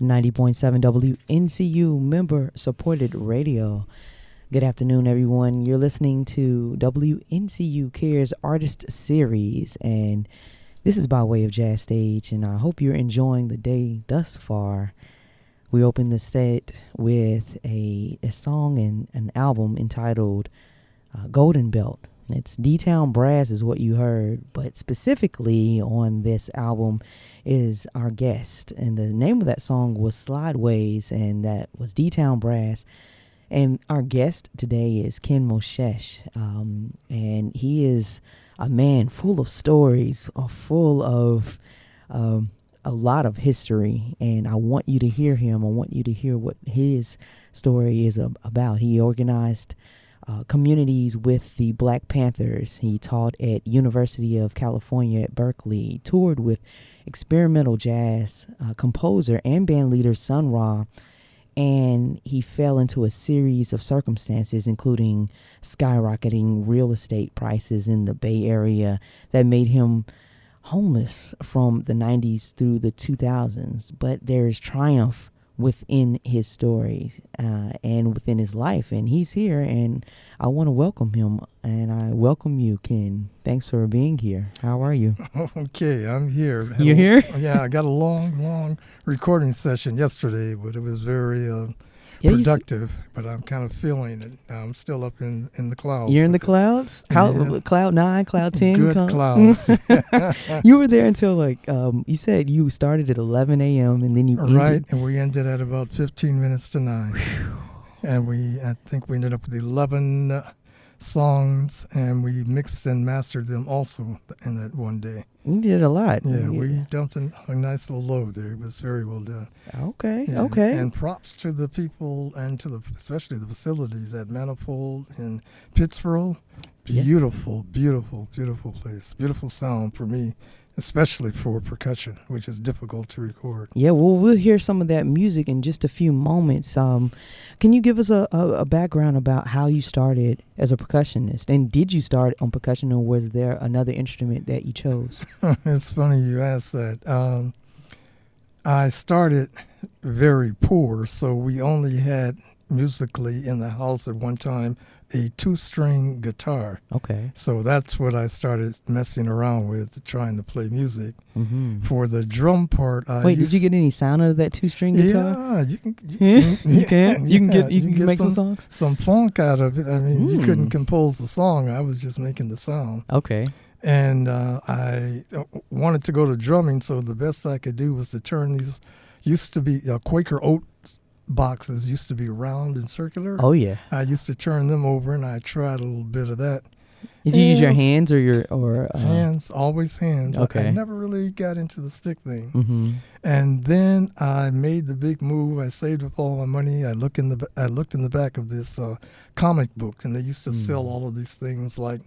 90.7 WNCU member supported radio. Good afternoon, everyone. You're listening to WNCU Cares Artist Series, and this is by way of Jazz Stage, and I hope you're enjoying the day thus far. We opened the set with a song and an album entitled Golden Belt. It's D-Town Brass is what you heard, but specifically on this album is our guest. And the name of that song was Slideways, and that was D-Town Brass. And our guest today is Ken Moshesh, and he is a man full of stories, full of a lot of history, and I want you to hear him. I want you to hear what his story is about. He organized communities with the Black Panthers. He taught at University of California at Berkeley, toured with experimental jazz composer and band leader Sun Ra, and he fell into a series of circumstances, including skyrocketing real estate prices in the Bay Area that made him homeless from the 90s through the 2000s. But there's triumph within his stories and within his life, and he's here, and I want to welcome him, and I welcome you, Ken. Thanks for being here. How are you? Okay, I'm here. You're here? Yeah, I got a long recording session yesterday, but it was very productive, but I'm kind of feeling it. I'm still up in the clouds. You're in the clouds? How, Cloud 9, Cloud 10? Good clouds. You were there until you said you started at 11 a.m. and then you ended. Right, and we ended at about 15 minutes to 9. And I think we ended up with 11 songs, and we mixed and mastered them also in that one day. You did a lot. Yeah, we dumped a nice little load there. It was very well done. Okay, yeah, okay. And props to the people and to especially the facilities at Manifold in Pittsburgh. Beautiful, beautiful, beautiful place. Beautiful sound for me, especially for percussion, which is difficult to record. Yeah, well, we'll hear some of that music in just a few moments. Can you give us a background about how you started as a percussionist? And did you start on percussion, or was there another instrument that you chose? It's funny you asked that. I started very poor, so we only had musically in the house at one time a 2-string guitar. Okay. So that's what I started messing around with, trying to play music. Mm-hmm. For the drum part, did you get any sound out of that 2-string guitar? Yeah, you can make some songs. Some funk out of it. I mean, you couldn't compose the song. I was just making the sound. Okay. And I wanted to go to drumming, so the best I could do was to turn these. Used to be Quaker oat boxes used to be round and circular. Oh yeah. I used to turn them over, and I tried a little bit of that. Did you use your hands or hands? Always hands. Okay. I never really got into the stick thing. Mm-hmm. And then I made the big move. I saved up all my money. I looked in the back of this comic book, and they used to sell all of these things like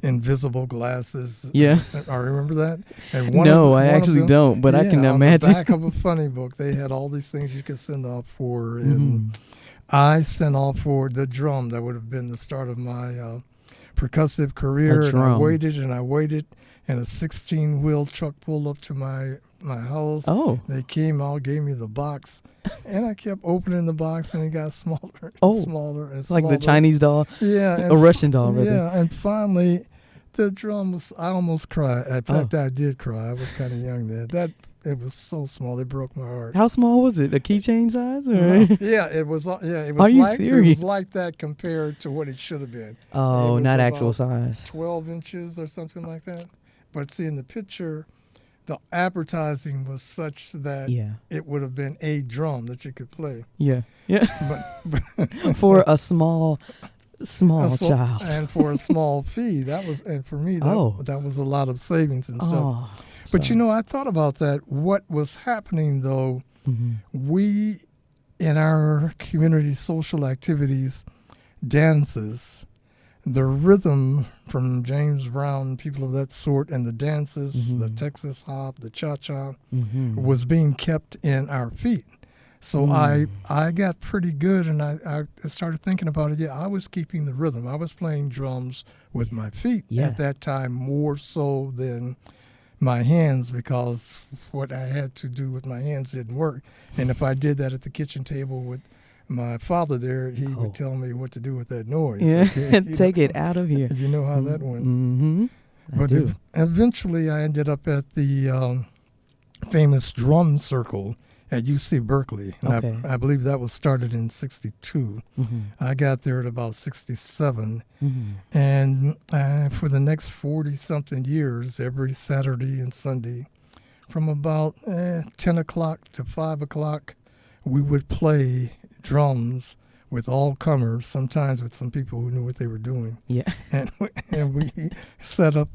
invisible glasses. Yeah. I remember that. And I actually don't, but I can imagine. On the back of a funny book, they had all these things you could send off for, and I sent off for the drum. That would have been the start of my percussive career. And I waited, and a 16-wheel truck pulled up to my house. Oh. They came out, gave me the box, and I kept opening the box, and it got smaller and smaller and smaller. Like the Chinese doll? Yeah. A Russian doll, rather. Yeah, and finally, the drum was, I almost cried. In fact, I did cry. I was kind of young then. It was so small, it broke my heart. How small was it? A keychain size? Or? Yeah, it was. Yeah, it was. Are you serious? It was like that compared to what it should have been. Oh, not actual size. 12 inches or something like that. But see, in the picture, the advertising was such that it would have been a drum that you could play. Yeah. But for a small child, and for a small fee, and for me that was a lot of savings and stuff. But I thought about that. What was happening though? Mm-hmm. We in our community social activities, dances, the rhythm from James Brown, people of that sort, and the dances, the Texas hop, the cha-cha, was being kept in our feet. So I got pretty good, and I started thinking about it. Yeah, I was keeping the rhythm. I was playing drums with my feet at that time more so than my hands because what I had to do with my hands didn't work. And if I did that at the kitchen table with my father there, he would tell me what to do with that noise. Yeah, take it out of here. You know how that went. Mm-hmm. But eventually I ended up at the famous drum circle at UC Berkeley. And I believe that was started in 62. Mm-hmm. I got there at about 67. Mm-hmm. And for the next 40-something years, every Saturday and Sunday, from about 10 o'clock to 5 o'clock, we would play drums with all comers, sometimes with some people who knew what they were doing. Yeah. And we set up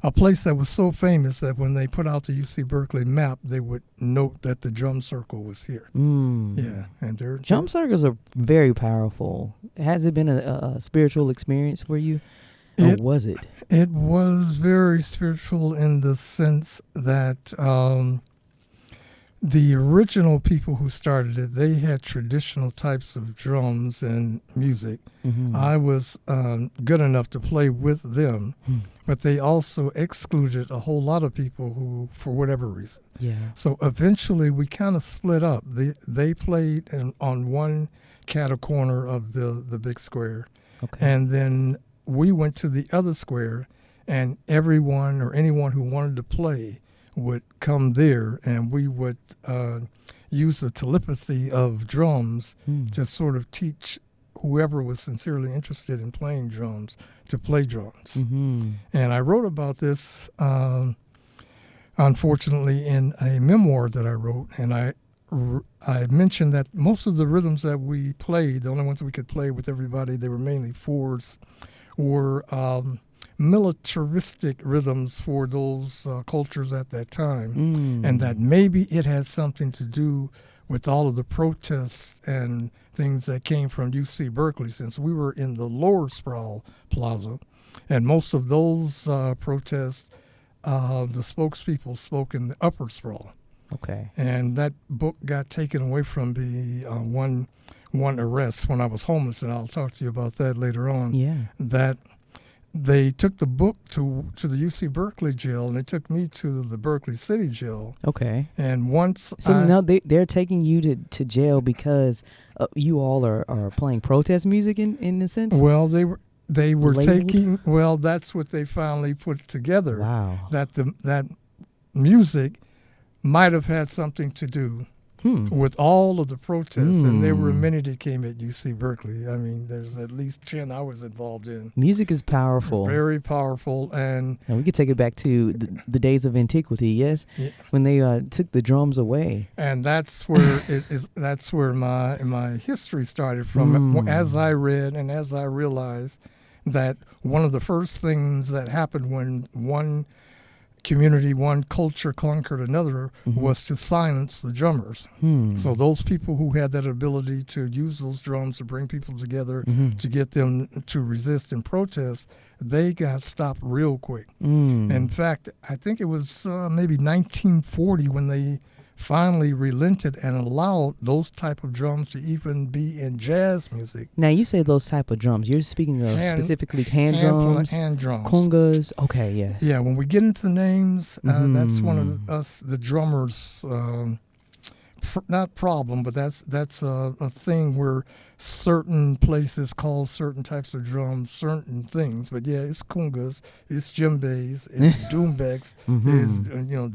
a place that was so famous that when they put out the UC Berkeley map, they would note that the drum circle was here. Yeah. And drum circles are very powerful. Has it been a spiritual experience for you? Or was it? It was very spiritual in the sense that the original people who started it, they had traditional types of drums and music. Mm-hmm. I was good enough to play with them, but they also excluded a whole lot of people who, for whatever reason. Yeah. So eventually we kind of split up. They played on one cattle corner of the big square, and then we went to the other square, and everyone or anyone who wanted to play would come there, and we would use the telepathy of drums to sort of teach whoever was sincerely interested in playing drums to play drums. Mm-hmm. And I wrote about this, unfortunately, in a memoir that I wrote, and I mentioned that most of the rhythms that we played, the only ones we could play with everybody, they were mainly fours, were militaristic rhythms for those cultures at that time, and that maybe it had something to do with all of the protests and things that came from UC Berkeley, since we were in the Lower Sproul Plaza, and most of those protests, the spokespeople spoke in the Upper Sproul. Okay. And that book got taken away from me one arrest when I was homeless, and I'll talk to you about that later on. Yeah. That they took the book to the UC Berkeley jail, and they took me to the Berkeley City jail. Okay. And once now they're taking you to jail because you all are playing protest music in a sense? Well, they were labeled? taking, well, that's what they finally put together. Wow. That music might have had something to do with all of the protests, and there were many that came at UC Berkeley. I mean, there's at least 10 I was involved in. Music is powerful. Very powerful. And we could take it back to the days of antiquity, yes? Yeah. When they took the drums away. And that's where that's where my history started from. As I read and as I realized that one of the first things that happened when one community, one culture conquered another, was to silence the drummers. So those people who had that ability to use those drums to bring people together, to get them to resist and protest, they got stopped real quick. In fact, I think it was maybe 1940 when they finally relented and allowed those type of drums to even be in jazz music. Now, you say those type of drums. You're speaking of specifically hand drums, congas. Okay, yeah. Yeah, when we get into the names, that's one of us, the drummers, not problem, but that's a thing where certain places call certain types of drums certain things. But yeah, it's congas, it's djembes, it's doombecks, it's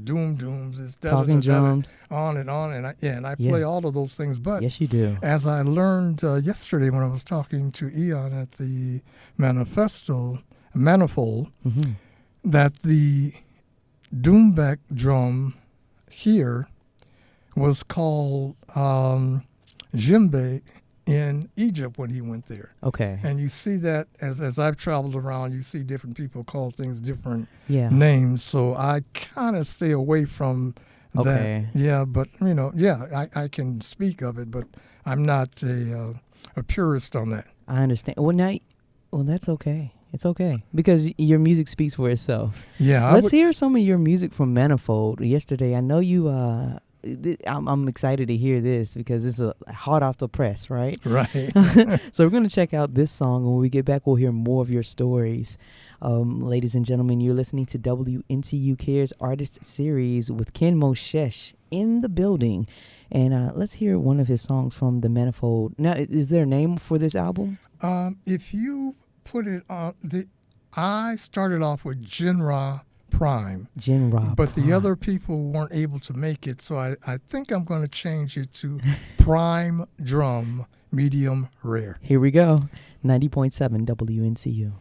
doom dooms, it's talking drums, on and on. And I play all of those things. But yes, you do. As I learned yesterday when I was talking to Eon at the Manifold, that the doombeck drum here was called djembe in Egypt when he went there. Okay. And you see that as I've traveled around, you see different people call things different names. So I kind of stay away from that. Yeah, but I can speak of it, but I'm not a purist on that. I understand. Well, that's okay. It's okay because your music speaks for itself. Yeah. Let's hear some of your music from Manifold. Yesterday, I know you. I'm excited to hear this because it's hot off the press, right? Right. So we're going to check out this song, and when we get back, we'll hear more of your stories. Ladies and gentlemen, you're listening to WNCU Cares Artist Series with Ken Moshesh in the building. And let's hear one of his songs from The Manifold. Now, is there a name for this album? If you put it on, I started off with Genre Prime. Genre But Prime. the other people weren't able to make it, so I think I'm going to change it to Prime Drum Medium Rare. Here we go. 90.7 WNCU.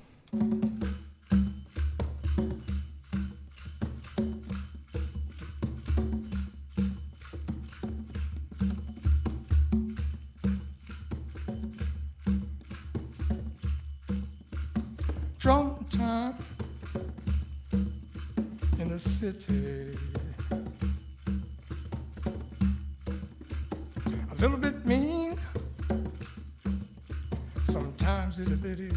Drum time in the city. A little bit mean, sometimes it'll bitty.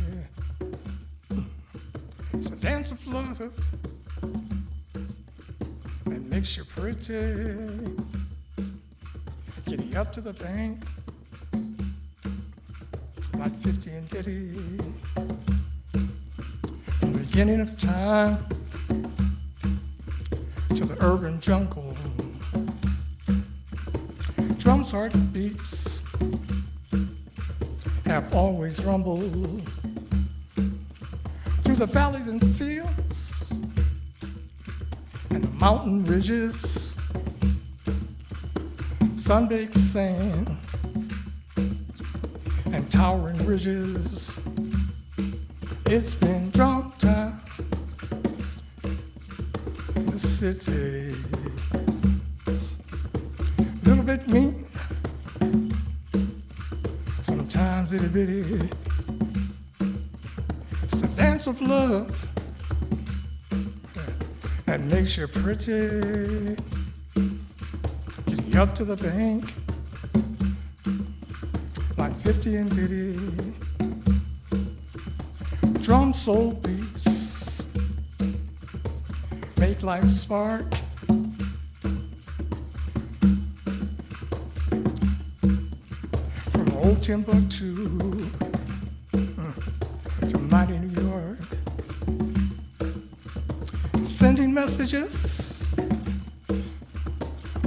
So dance of love that makes you pretty. Giddy up to the bank, like 50 and giddy. From the beginning of time to the urban jungle, drum's heartbeats have always rumbled through the valleys and fields and the mountain ridges, sun-baked sand and towering ridges. It's been drum time in the city. A little bit mean, sometimes itty bitty. It's the dance of love that makes you pretty. Getting up to the bank like 50 and ditty. Drum soul beats make life spark. From old Timbuktu to mighty New York, sending messages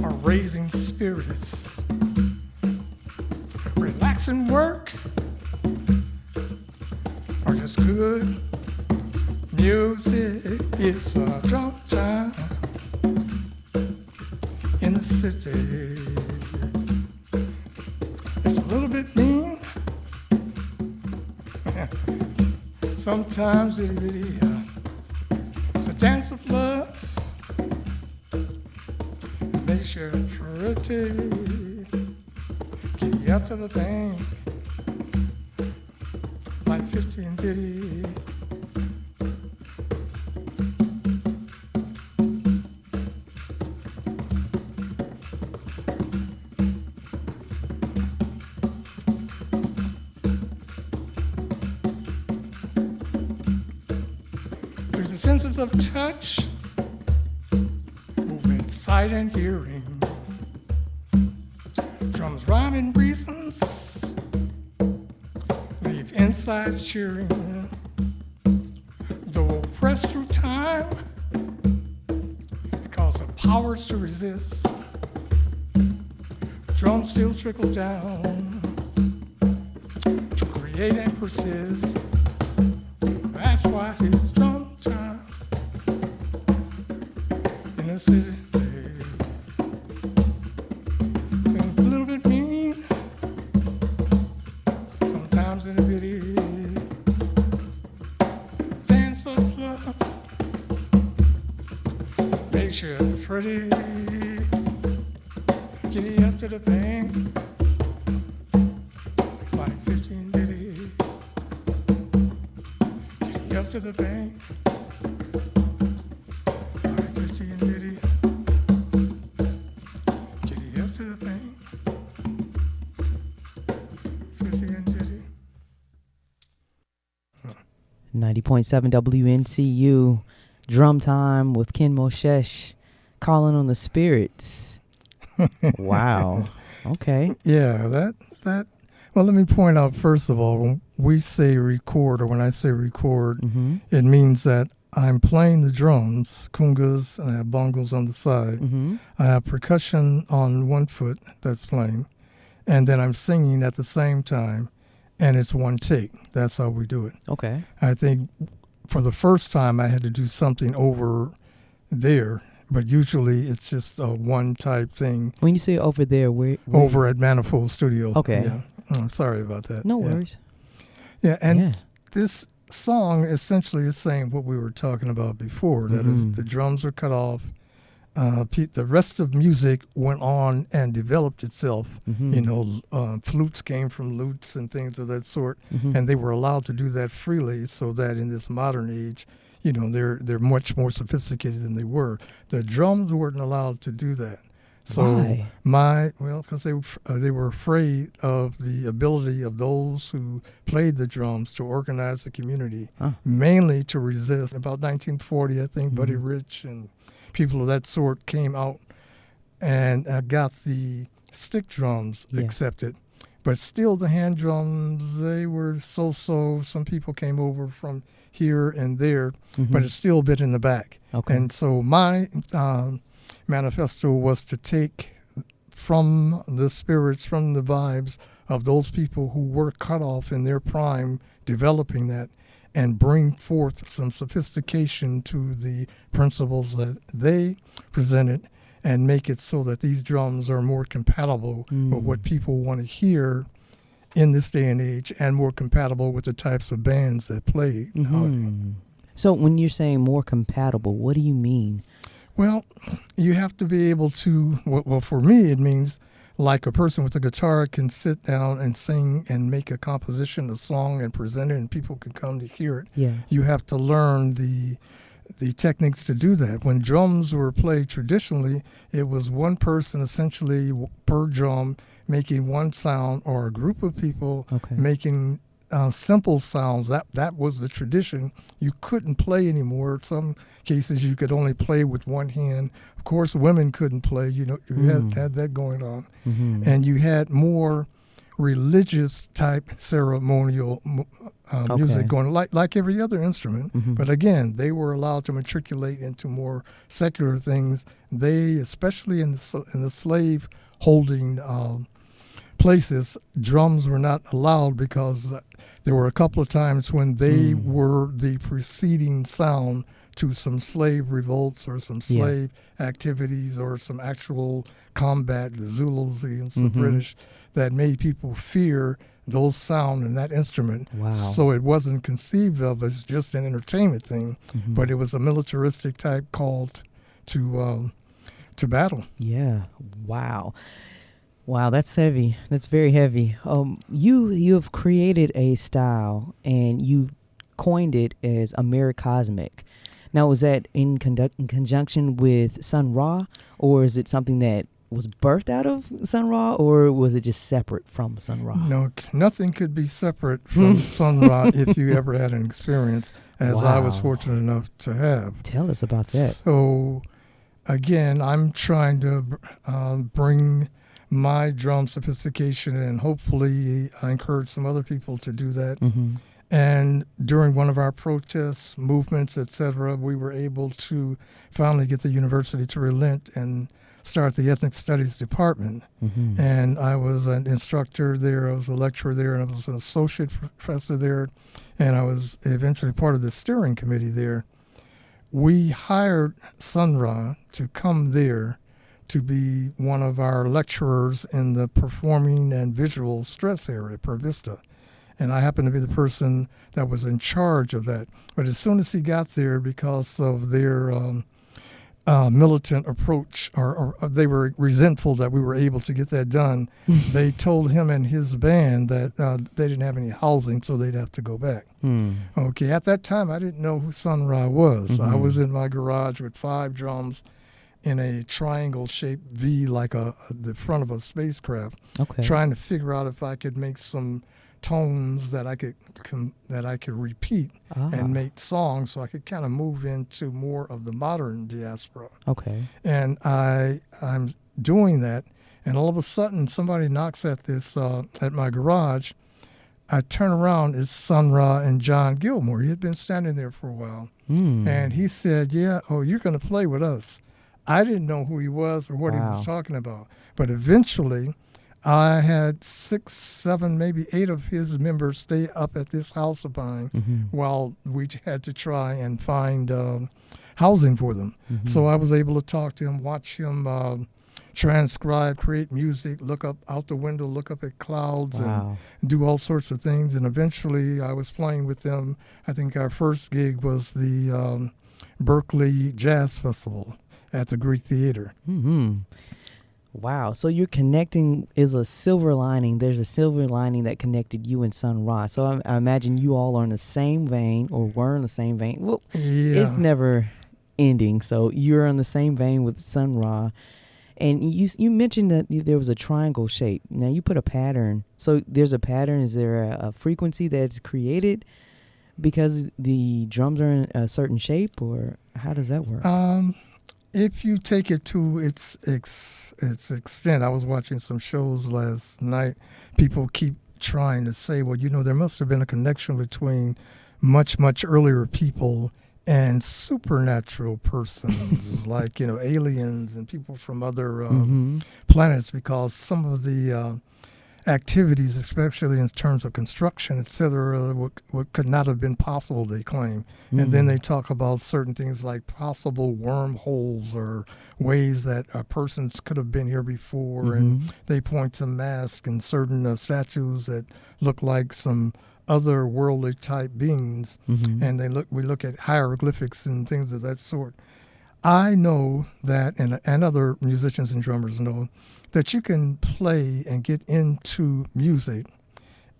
or raising spirits, relaxing work, or just good music. It's a drum time in the city. It's a little bit mean, sometimes it really it's a dance of love. It makes you pretty. Giddy up to the bank like 50 and ditty. Through the senses of touch, movement, sight, and hearing, drums rhyming reasons, leave insides cheering. Though oppressed through time, because of powers to resist, drums still trickle down to create and persist. That's why it's drum time in the city. And a little bit mean, sometimes in a bitty. Dance of love makes you pretty. Giddy up to the bank like 15 ditty. Giddy up to the bank like 15 ditty. Giddy up to the bank 15 ditty. 90.7 WNCU. Drum Time with Ken Moshesh. Calling on the spirits. Wow. Okay. Yeah, that Well, let me point out, first of all, when we say record, or when I say record, Mm-hmm. it means that I'm playing the drums, congas, and I have bongos on the side. Mm-hmm. I have percussion on one foot that's playing, and then I'm singing at the same time, and it's one take. That's how we do it. Okay. I think for the first time I had to do something over there, but usually it's just a one type thing. When you say over there, where Over at Manifold Studio. Okay. Yeah. I'm sorry about that. No Yeah. worries. Yeah, and Yeah. this song essentially is saying what we were talking about before, that Mhm. if the drums are cut off, the rest of music went on and developed itself. Mhm. You know, flutes came from lutes and things of that sort, Mhm. and they were allowed to do that freely, so that in this modern age, you know, they're much more sophisticated than they were. The drums weren't allowed to do that. So Why? because they were afraid of the ability of those who played the drums to organize the community, Huh. mainly to resist. About 1940, I think, Buddy Mhm. Rich and people of that sort came out and got the stick drums Yeah. accepted. But still, the hand drums, they were so-so. Some people came over from here and there, Mhm. but it's still a bit in the back. Okay. And so my manifesto was to take from the spirits, from the vibes of those people who were cut off in their prime, developing that, and bring forth some sophistication to the principles that they presented, and make it so that these drums are more compatible with what people want to hear in this day and age, and more compatible with the types of bands that play nowadays. Mhm. So when you're saying more compatible, what do you mean? Well, you have to be able to, well, for me, it means like a person with a guitar can sit down and sing and make a composition, a song, and present it, and people can come to hear it. Yeah. You have to learn the techniques to do that. When drums were played traditionally, it was one person essentially per drum making one sound, or a group of people Okay. making simple sounds. That was the tradition. You couldn't play anymore. In some cases, you could only play with one hand. Of course, women couldn't play. You know, you had that going on, Mhm. and you had more religious type ceremonial music Okay. going, like every other instrument. Mhm. But again, they were allowed to matriculate into more secular things. They, especially in the slave holding places, drums were not allowed, because there were a couple of times when they were the preceding sound to some slave revolts, or some slave activities, or some actual combat, the Zulus against the British, that made people fear those sound and that instrument. Wow. So it wasn't conceived of as just an entertainment thing, but it was a militaristic type call to battle. Yeah. Wow. Wow, that's heavy. That's very heavy. You have created a style, and you coined it as Americosmic. Now, was that in conjunction with Sun Ra, or is it something that was birthed out of Sun Ra, or was it just separate from Sun Ra? No, nothing could be separate from Sun Ra if you ever had an experience, as I was Wow. fortunate enough to have. Tell us about that. So, again, I'm trying to bring my drum sophistication, and hopefully I encourage some other people to do that. Mm-hmm. And during one of our protests, movements, etc., we were able to finally get the university to relent and start the ethnic studies department. Mm-hmm. And I was an instructor there, I was a lecturer there, and I was an associate professor there, and I was eventually part of the steering committee there. We hired Sun Ra to come there to be one of our lecturers in the performing and visual stress area, Per Vista. And I happened to be the person that was in charge of that. But as soon as he got there, because of their militant approach, or they were resentful that we were able to get that done, they told him and his band that they didn't have any housing, so they'd have to go back. Okay, at that time, I didn't know who Sun Ra was. I was in my garage with 5 drums in a triangle-shaped V, like the front of a spacecraft, trying to figure out if I could make some tones that I could repeat and make songs, so I could kind of move into more of the modern diaspora. Okay. And I'm doing that, And all of a sudden, somebody knocks at this at my garage. I turn around, it's Sun Ra and John Gilmore. He had been standing there for a while. And he said, yeah, oh, you're going to play with us. I didn't know who he was or what he was talking about. But eventually, I had 6, 7, maybe 8 of his members stay up at this house of mine while we had to try and find housing for them. So I was able to talk to him, watch him transcribe, create music, look up out the window, look up at clouds, and do all sorts of things. And eventually I was playing with them. I think our first gig was the Berkeley Jazz Festival at the Greek Theater. Wow. So you're connecting is a silver lining. There's a silver lining that connected you and Sun Ra. So I imagine you all are in the same vein or were in the same vein. Well, it's never ending. So you're in the same vein with Sun Ra. And you mentioned that there was a triangle shape. Now you put a pattern. So there's a pattern. Is there a frequency that's created because the drums are in a certain shape, or how does that work? If you take it to its extent, I was watching some shows last night. People keep trying to say, well, there must have been a connection between much, much earlier people and supernatural persons like, aliens and people from other planets, because some of the activities, especially in terms of construction, et cetera, what could not have been possible, they claim. And then they talk about certain things like possible wormholes or ways that persons could have been here before. And they point to masks and certain statues that look like some otherworldly type beings, and we look at hieroglyphics and things of that sort. I know that, and other musicians and drummers know, that you can play and get into music,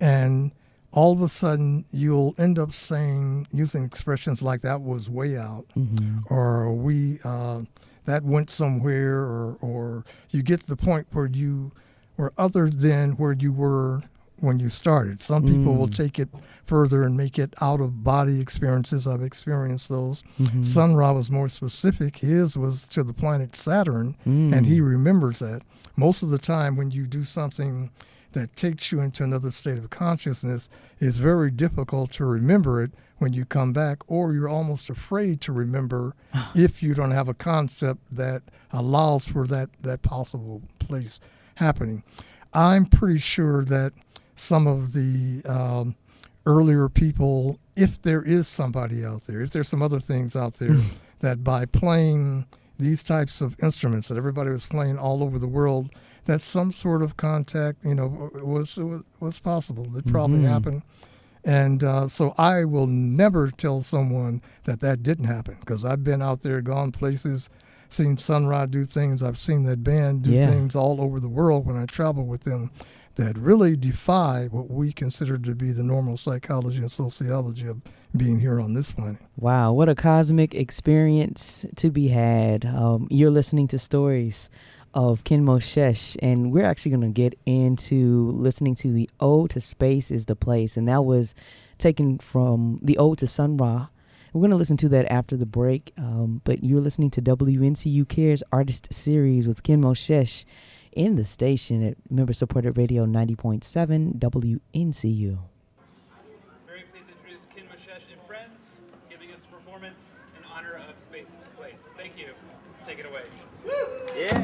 and all of a sudden you'll end up using expressions like that was way out, or that went somewhere, or you get to the point where you were other than where you were when you started. Some people will take it further and make it out-of-body experiences. I've experienced those. Sun Ra was more specific. His was to the planet Saturn, and he remembers that. Most of the time when you do something that takes you into another state of consciousness, it's very difficult to remember it when you come back, or you're almost afraid to remember if you don't have a concept that allows for that possible place happening. I'm pretty sure that some of the earlier people, if there is somebody out there, if there's some other things out there, that by playing these types of instruments that everybody was playing all over the world, that some sort of contact, was possible. It probably happened. And so I will never tell someone that didn't happen, because I've been out there, gone places, seen Sun Ra do things. I've seen that band do things all over the world when I travel with them that really defy what we consider to be the normal psychology and sociology of being here on this planet. Wow, what a cosmic experience to be had. You're listening to stories of Ken Moshesh, and we're actually going to get into listening to the Ode to Space is the Place, and that was taken from the Ode to Sun Ra. We're going to listen to that after the break, but you're listening to WNCU Cares Artist Series with Ken Moshesh in the station at member-supported radio 90.7 WNCU. Very pleased to introduce Ken Moshesh and friends, giving us a performance in honor of Space is the Place. Thank you. Take it away. Woo! Yeah.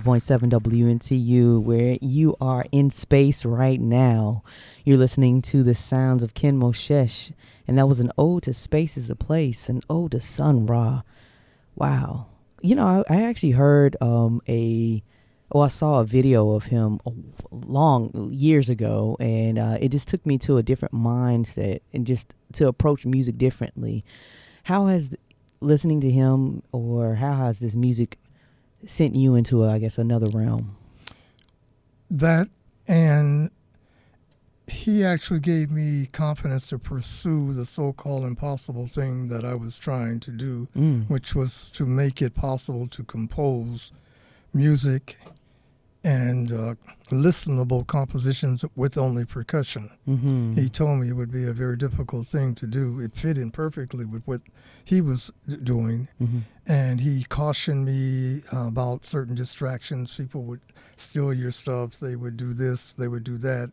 .7 WNCU, where you are in space right now. You're listening to the sounds of Ken Moshesh, and that was an ode to Space is the Place, an ode to Sun Ra. Wow. You know, I actually heard I saw a video of him long years ago, and it just took me to a different mindset and just to approach music differently. How has listening to him, or how has this music sent you into, I guess, another realm? That, and he actually gave me confidence to pursue the so-called impossible thing that I was trying to do, which was to make it possible to compose music and listenable compositions with only percussion. Mm-hmm. He told me it would be a very difficult thing to do. It fit in perfectly with what he was doing. Mm-hmm. And he cautioned me about certain distractions. People would steal your stuff. They would do this. They would do that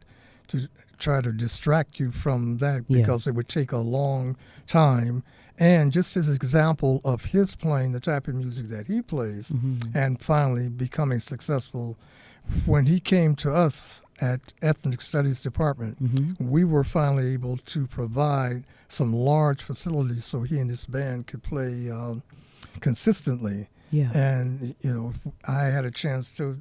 to try to distract you from that, because it would take a long time. And just as an example of his playing the type of music that he plays, and finally becoming successful, when he came to us at Ethnic Studies Department, we were finally able to provide some large facilities so he and his band could play consistently. Yeah. And, you know, I had a chance to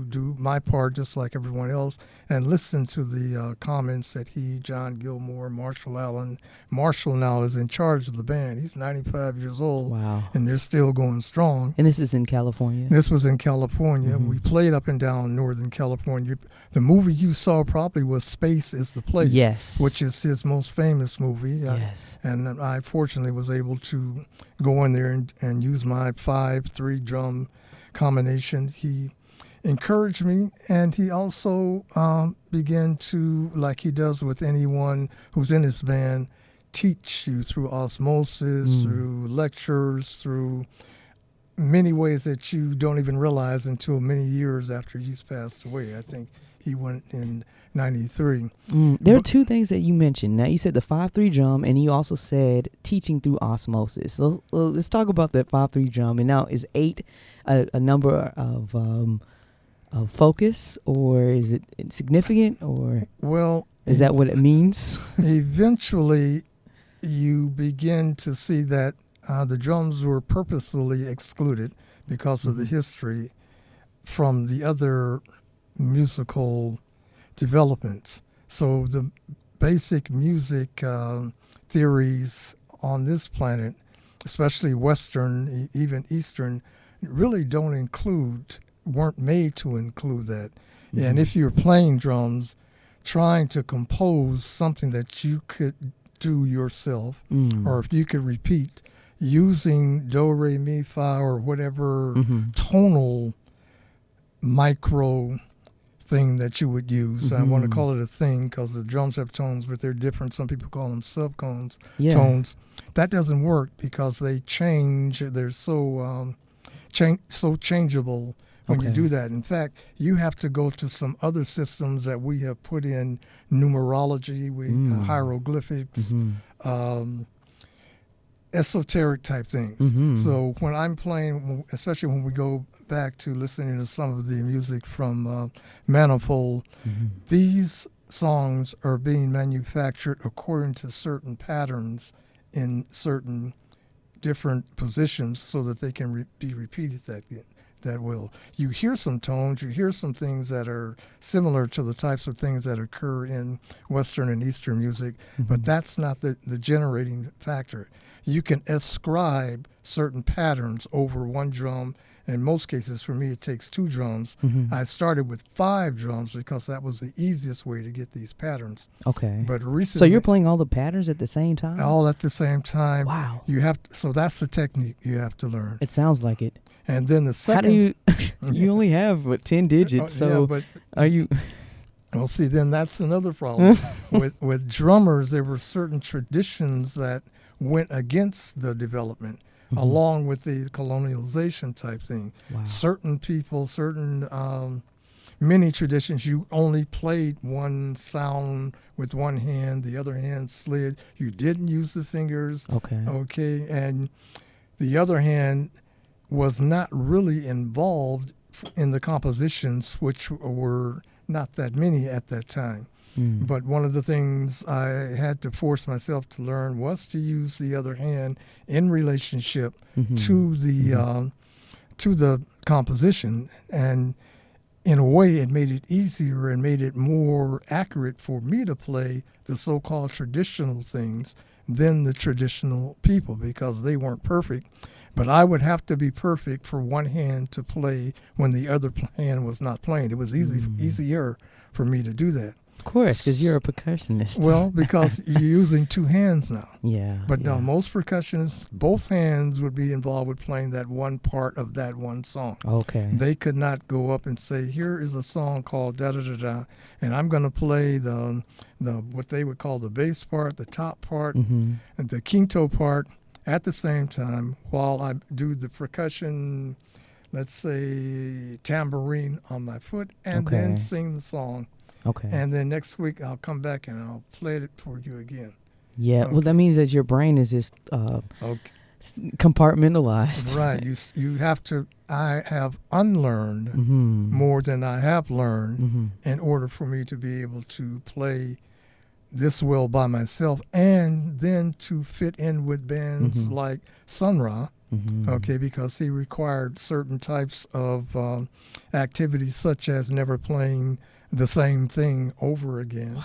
do my part just like everyone else and listen to the comments that John Gilmore, Marshall Allen. Marshall now is in charge of the band. He's 95 years old. Wow. And they're still going strong. And this is in California? This was in California. We played up and down Northern California. The movie you saw probably was Space is the Place. Yes. Which is his most famous movie. Yes. And I fortunately was able to go in there and use my 5/3 drum combination. He encouraged me, and he also began to, like he does with anyone who's in his band, teach you through osmosis, through lectures, through many ways that you don't even realize until many years after he's passed away. I think he went in 93. There are two things that you mentioned. Now, you said the 5/3 drum, and you also said teaching through osmosis. So, let's talk about that 5/3 drum. And now, is 8 a number of focus, or is it significant, or is that what it means? Eventually, you begin to see that the drums were purposefully excluded because of the history from the other musical developments. So the basic music theories on this planet, especially Western, even Eastern, really weren't made to include that. And if you're playing drums, trying to compose something that you could do yourself, or if you could repeat using do, re, mi, fa, or whatever tonal micro thing that you would use. I want to call it a thing because the drums have tones, but they're different. Some people call them subtones. Tones. That doesn't work because they change. They're so changeable when you do that. In fact, you have to go to some other systems that we have put in numerology, hieroglyphics, esoteric type things. So when I'm playing, especially when we go back to listening to some of the music from Manifold, these songs are being manufactured according to certain patterns in certain different positions so that they can be repeated that will. You hear some tones, you hear some things that are similar to the types of things that occur in Western and Eastern music, but that's not the generating factor. You can ascribe certain patterns over one drum. In most cases, for me, it takes 2 drums. I started with 5 drums because that was the easiest way to get these patterns. Okay. But recently, so you're playing all the patterns at the same time? All at the same time. Wow. So that's the technique you have to learn. It sounds like it. And then the second. How do you? You only have 10 digits. So but are you? Well, see, then that's another problem. with drummers, there were certain traditions that went against the development, along with the colonialization type thing. Wow. Certain people, many traditions, you only played one sound with one hand, the other hand slid. You didn't use the fingers. Okay, and the other hand was not really involved in the compositions, which were not that many at that time. But one of the things I had to force myself to learn was to use the other hand in relationship to the composition, and in a way it made it easier and made it more accurate for me to play the so-called traditional things than the traditional people, because they weren't perfect. But I would have to be perfect for one hand to play when the other hand was not playing. It was easier for me to do that. Of course, because you're a percussionist. Well, because you're using 2 hands now. Yeah. But no, most percussionists, both hands would be involved with playing that one part of that one song. Okay. They could not go up and say, here is a song called da-da-da-da, and I'm going to play the what they would call the bass part, the top part, and the quinto part at the same time while I do the percussion, let's say tambourine on my foot, and then sing the song. Okay. And then next week I'll come back and I'll play it for you again. Yeah. Okay. Well, that means that your brain is just compartmentalized. Right. You have to. I have unlearned more than I have learned in order for me to be able to play this well by myself, and then to fit in with bands like Sun Ra. Because he required certain types of activities, such as never playing the same thing over again,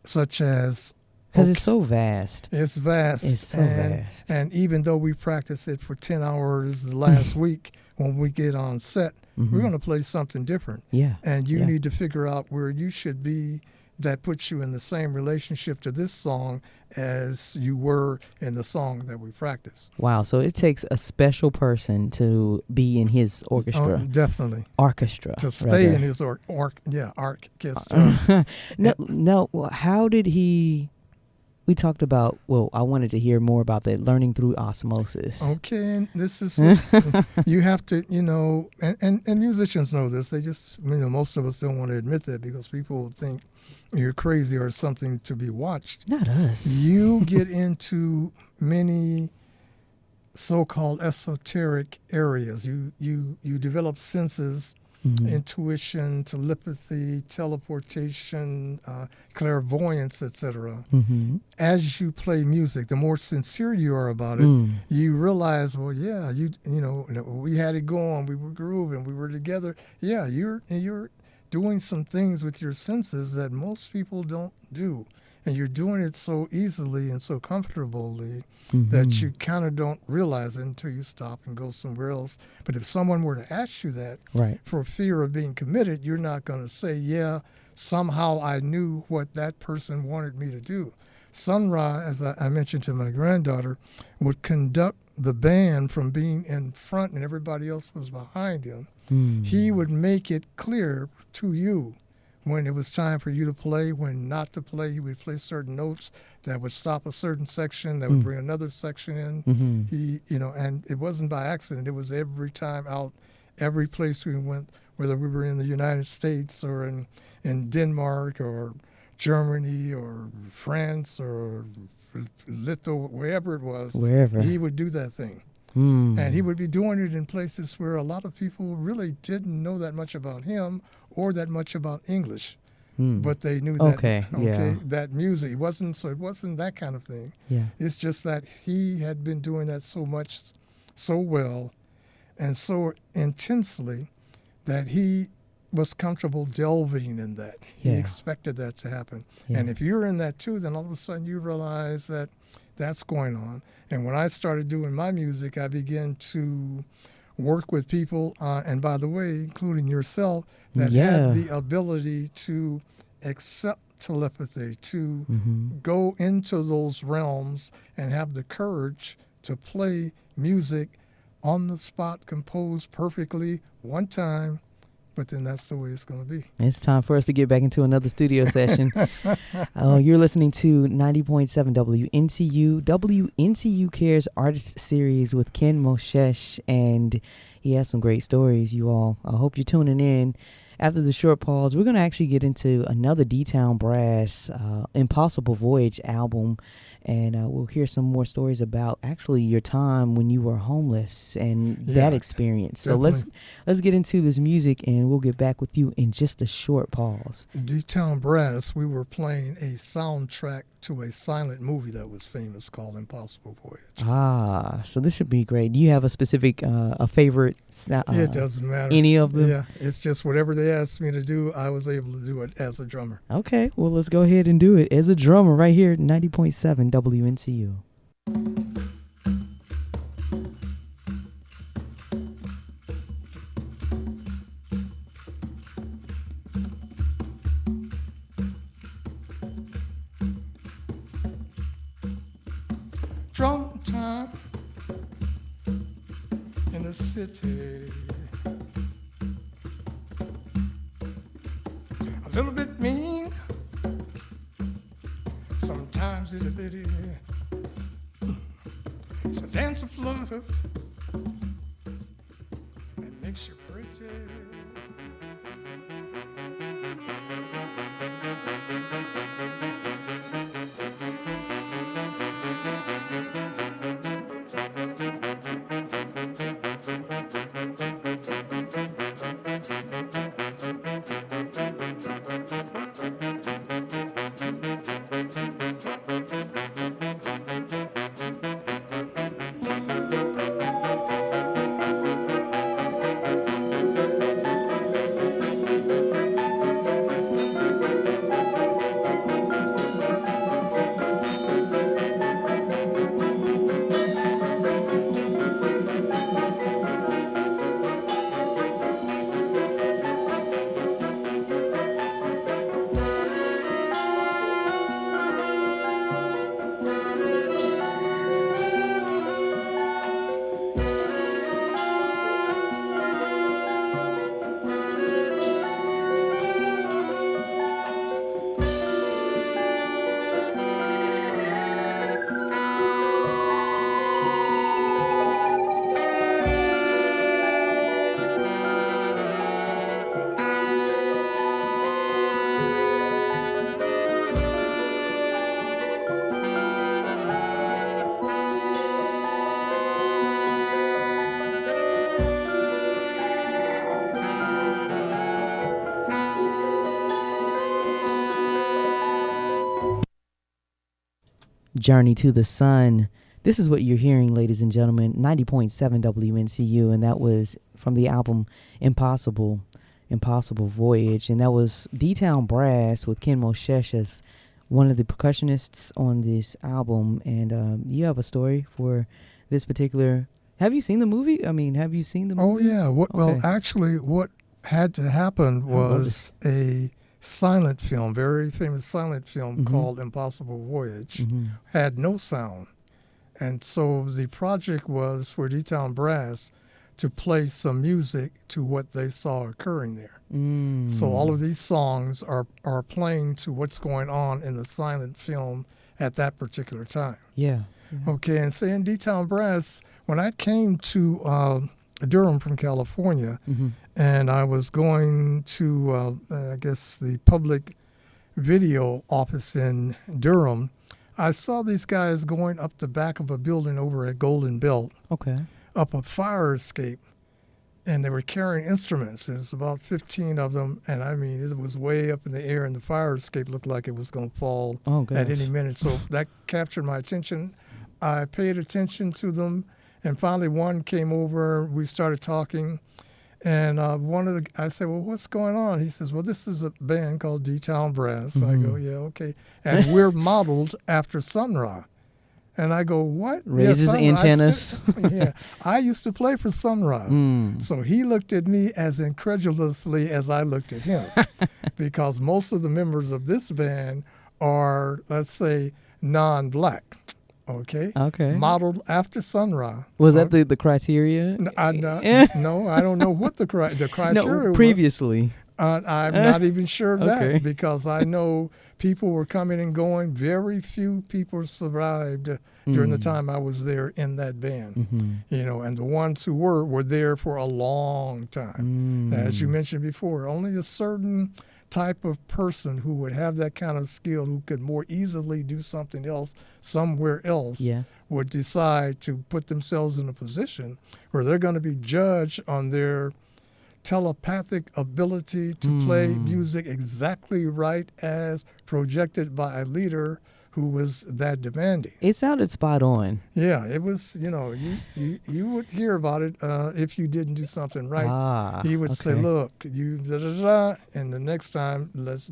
such as... Because it's so vast. It's vast. It's so vast. And even though we practice it for 10 hours last week, when we get on set, we're going to play something different. Yeah. And you need to figure out where you should be that puts you in the same relationship to this song as you were in the song that we practiced. Wow, so it takes a special person to be in his orchestra. Oh, definitely. Orchestra. To stay in his orchestra. No, how did he... We talked about, well, I wanted to hear more about that, learning through osmosis. Okay, and this is what you have to, and musicians know this. They just, most of us don't want to admit that because people think you're crazy or something to be watched. Not us. You get into many so-called esoteric areas. You develop senses, intuition, telepathy, teleportation, clairvoyance, etc. As you play music, the more sincere you are about it, you realize, well, yeah, we had it going, we were grooving, we were together. Yeah, you're doing some things with your senses that most people don't do. And you're doing it so easily and so comfortably that you kind of don't realize it until you stop and go somewhere else. But if someone were to ask you that, for fear of being committed, you're not going to say, yeah, somehow I knew what that person wanted me to do. Sun Ra, as I mentioned to my granddaughter, would conduct the band from being in front and everybody else was behind him. He would make it clear to you when it was time for you to play, when not to play. He would play certain notes that would stop a certain section, that would bring another section in. He, and it wasn't by accident. It was every time out, every place we went, whether we were in the United States or in Denmark or Germany or France or Lithuania, wherever it was, he would do that thing. And he would be doing it in places where a lot of people really didn't know that much about him or that much about English, but they knew that that music. It wasn't that kind of thing. It's just that he had been doing that so much, so well, and so intensely that he was comfortable delving in that. He expected that to happen. And if you're in that too, then all of a sudden you realize that that's going on. And when I started doing my music, I began to work with people, and by the way, including yourself, that had the ability to accept telepathy, to go into those realms and have the courage to play music on the spot, composed perfectly one time. But then that's the way it's going to be. It's time for us to get back into another studio session. You're listening to 90.7 WNCU, WNCU Cares Artist Series with Ken Moshesh, and he has some great stories, you all. I hope you're tuning in. After the short pause, we're going to actually get into another D-Town Brass Impossible Voyage album, and we'll hear some more stories about actually your time when you were homeless and that experience. Definitely. So let's get into this music, and we'll get back with you in just a short pause. D-Town Brass, we were playing a soundtrack to a silent movie that was famous called Impossible Voyage. So this should be great. Do you have a specific, a favorite? It doesn't matter. Any of them? Yeah, it's just whatever they asked me to do, I was able to do it as a drummer. Okay, well, let's go ahead and do it as a drummer right here at 90.7 WNCU. Drumtime in the city. A little bit mean, sometimes itty bitty. It's a dance of love that makes you pretty. Journey to the Sun. This is what you're hearing, ladies and gentlemen, 90.7 WNCU, and that was from the album Impossible Voyage, and that was D-Town Brass with Ken Moshesh as one of the percussionists on this album. And you have a story for this particular... Have you seen the movie? I mean, have you seen the movie? Oh, yeah. Well, actually, what had to happen was a silent film, very famous silent film called Impossible Voyage, had no sound. And so the project was for D-Town Brass to play some music to what they saw occurring there. So all of these songs are playing to what's going on in the silent film at that particular time. Yeah. Okay, and saying D-Town Brass, when I came to Durham from California, and I was going to, I guess, the public video office in Durham, I saw these guys going up the back of a building over at Golden Belt, up a fire escape, and they were carrying instruments. There's about 15 of them, and I mean, it was way up in the air, and the fire escape looked like it was going to fall at any minute. So that captured my attention. I paid attention to them, and finally one came over. We started talking, and I said, well, what's going on? He says, well, this is a band called D-Town Brass. So I go, yeah, okay. And we're modeled after Sun Ra. And I go, what? Raises antennas. I used to play for Sun Ra. So he looked at me as incredulously as I looked at him, because most of the members of this band are, let's say, non-black. Okay. Modeled after Sun Ra. Was that the criteria? No, I don't know what the criteria was. Previously. I'm not even sure of that, because I know people were coming and going. Very few people survived during the time I was there in that band. And the ones who were there for a long time. As you mentioned before, only a certain type of person who would have that kind of skill, who could more easily do something else somewhere else, would decide to put themselves in a position where they're going to be judged on their telepathic ability to play music exactly right as projected by a leader who was that demanding. It sounded spot on. Yeah, it was, you would hear about it if you didn't do something right. He would say, look, you da-da-da, and the next time let's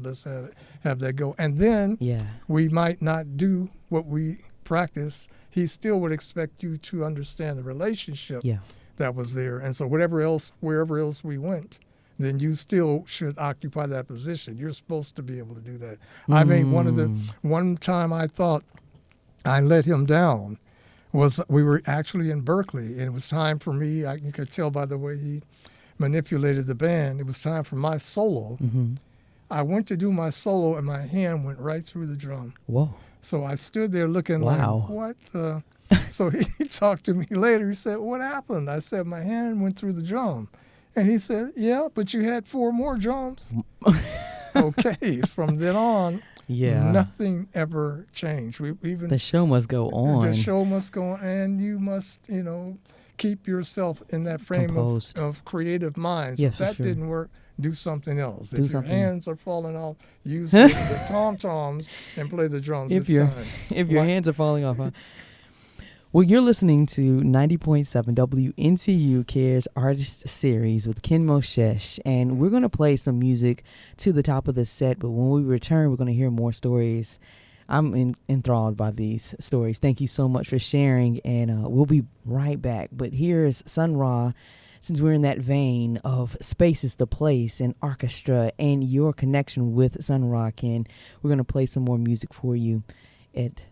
have that go. And then we might not do what we practice. He still would expect you to understand the relationship that was there. And so wherever else we went, then you still should occupy that position. You're supposed to be able to do that. I mean, one time I thought I let him down was we were actually in Berkeley, and it was time for me. You could tell by the way he manipulated the band. It was time for my solo. I went to do my solo, and my hand went right through the drum. Whoa. So I stood there looking like, what the? So he talked to me later. He said, what happened? I said, my hand went through the drum. And he said, yeah, but you had 4 more drums. Okay, from then on, nothing ever changed. The show must go on. The show must go on, and you must, keep yourself in that frame of creative mind. So if that didn't work, do something else. If your hands are falling off, use the tom-toms and play the drums this time. If your hands are falling off, huh? Well, you're listening to 90.7 WNCU Cares Artist Series with Ken Moshesh, and we're going to play some music to the top of the set, but when we return, we're going to hear more stories. I'm enthralled by these stories. Thank you so much for sharing, and we'll be right back. But here's Sun Ra, since we're in that vein of Space is the Place and orchestra and your connection with Sun Ra, Ken. We're going to play some more music for you at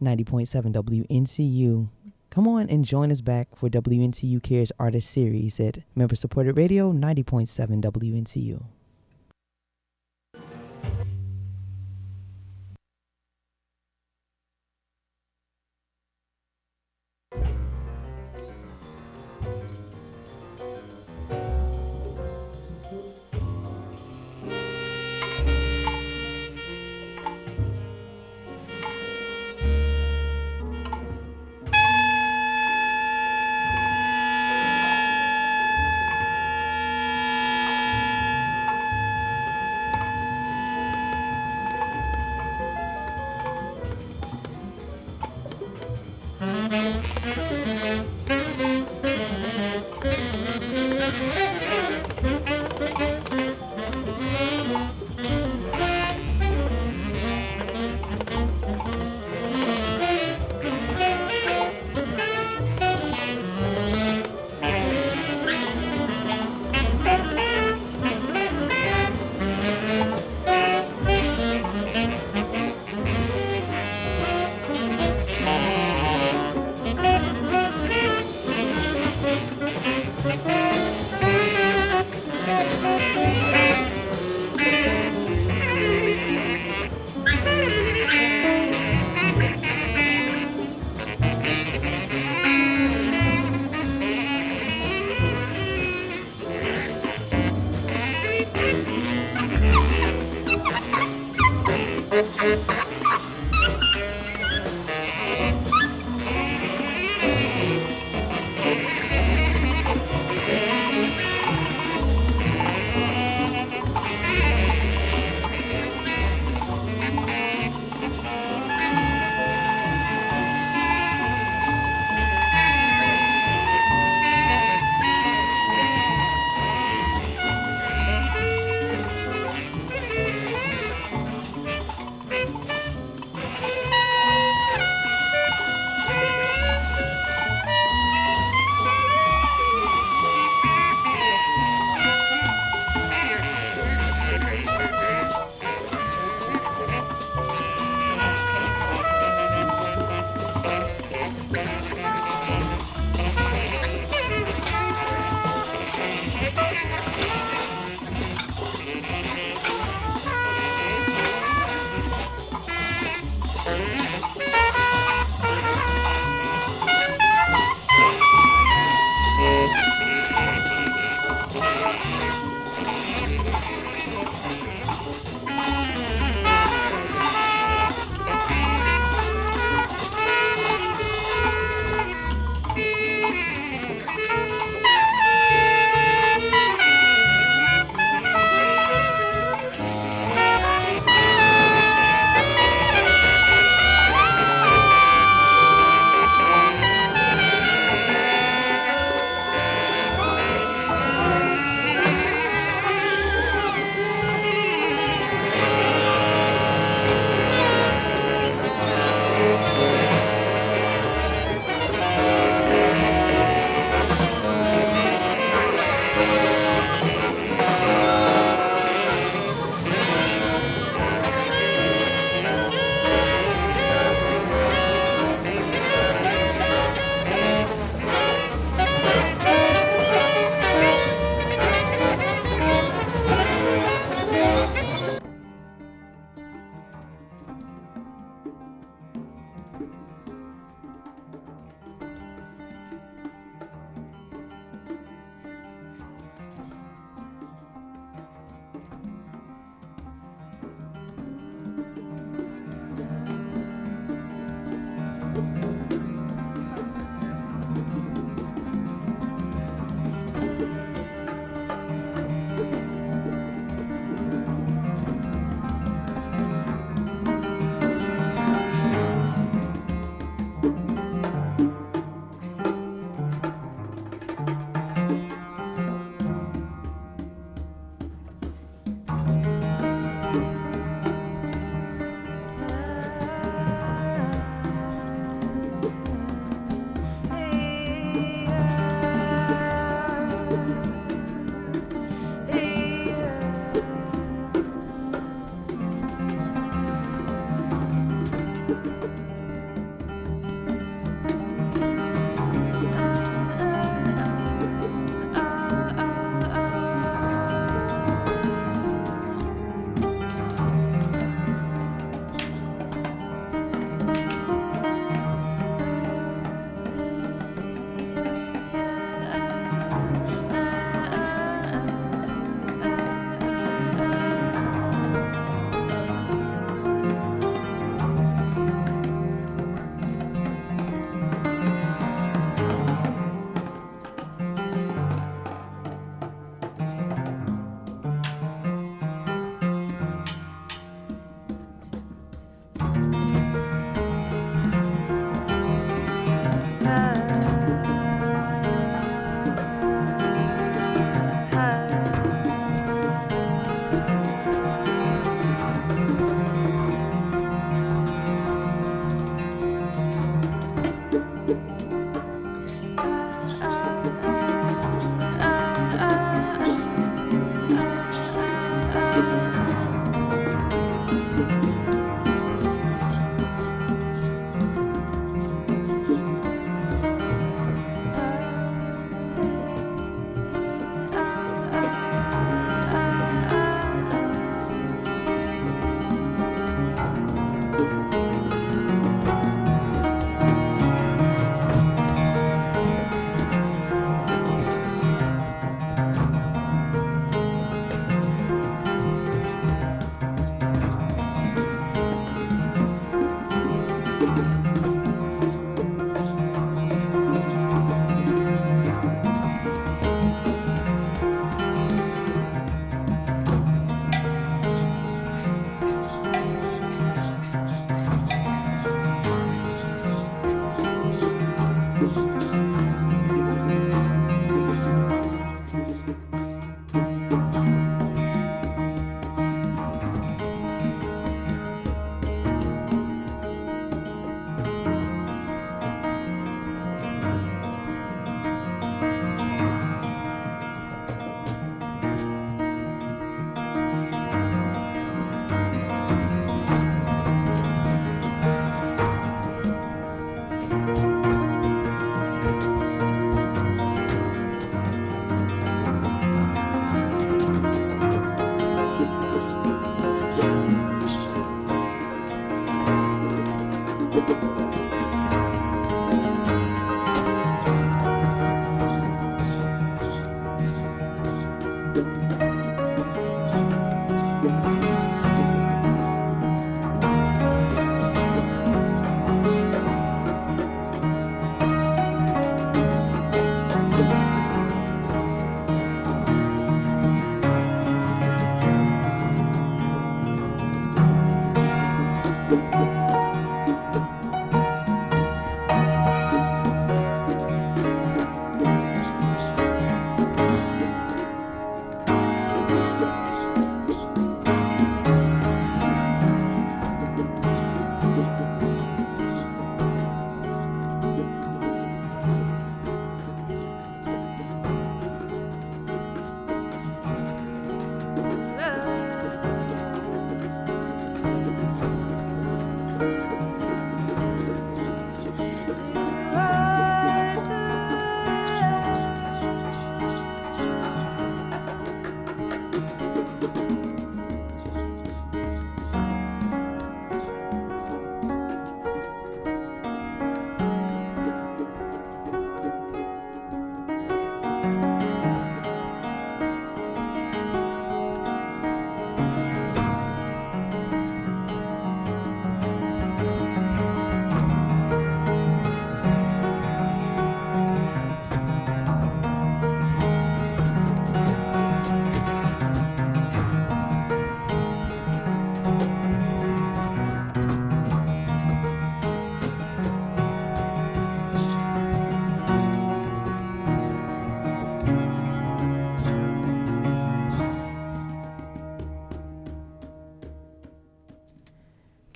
90.7 WNCU. Come on and join us back for WNCU Cares Artist Series at member-supported radio 90.7 WNCU.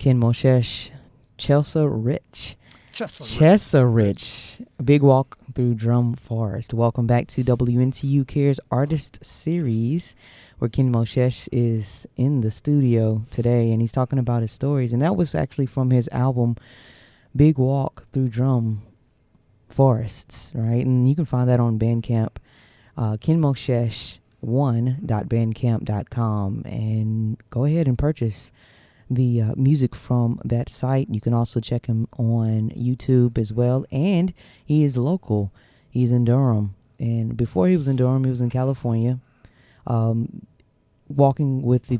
Ken Moshesh, Chelsea Rich. Big walk through Drum Forest. Welcome back to WNCU Cares Artist Series, where Ken Moshesh is in the studio today, and he's talking about his stories. And that was actually from his album, Big Walk Through Drum Forests, right? And you can find that on Bandcamp, kenmoshesh1.bandcamp.com, and go ahead and purchase the music from that site. You can also check him on YouTube as well, and he is local. He's in Durham, and before he was in Durham, he was in California, walking with the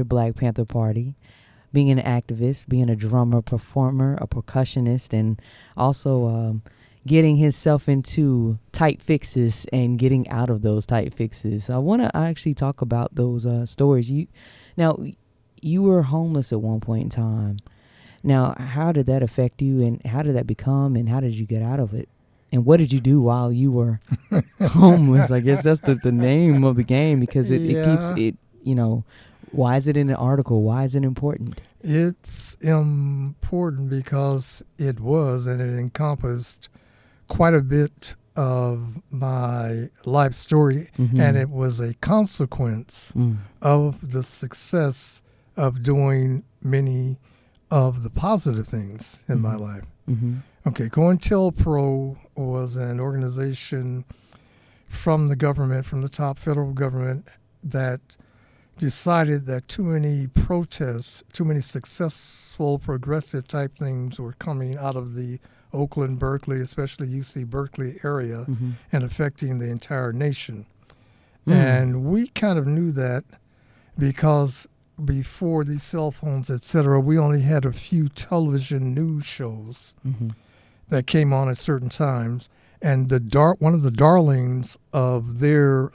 Black Panther Party, being an activist, being a drummer, performer, a percussionist, and also getting himself into tight fixes and getting out of those tight fixes. I want to actually talk about those stories. You were homeless at one point in time. Now, how did that affect you, and how did that become, and how did you get out of it? And what did you do while you were homeless? I guess that's the name of the game, because it keeps it, why is it in an article? Why is it important? It's important because it was, and it encompassed quite a bit of my life story, and it was a consequence of the success of doing many of the positive things in my life. Okay, COINTELPRO was an organization from the government, from the top federal government, that decided that too many protests, too many successful progressive type things were coming out of the Oakland, Berkeley, especially UC Berkeley area, and affecting the entire nation. And we kind of knew that because before these cell phones, etc., we only had a few television news shows that came on at certain times. And one of the darlings of their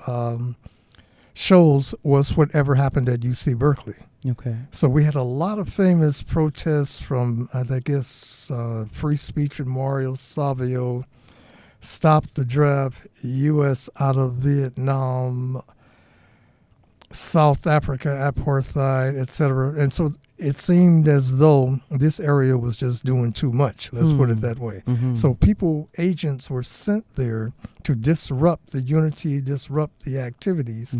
shows was whatever happened at UC Berkeley. Okay. So we had a lot of famous protests from, I guess, Free Speech Memorial, Savio, Stop the Draft, U.S. out of Vietnam, South Africa, apartheid, etc. And so it seemed as though this area was just doing too much. Let's put it that way. So agents were sent there to disrupt the unity, disrupt the activities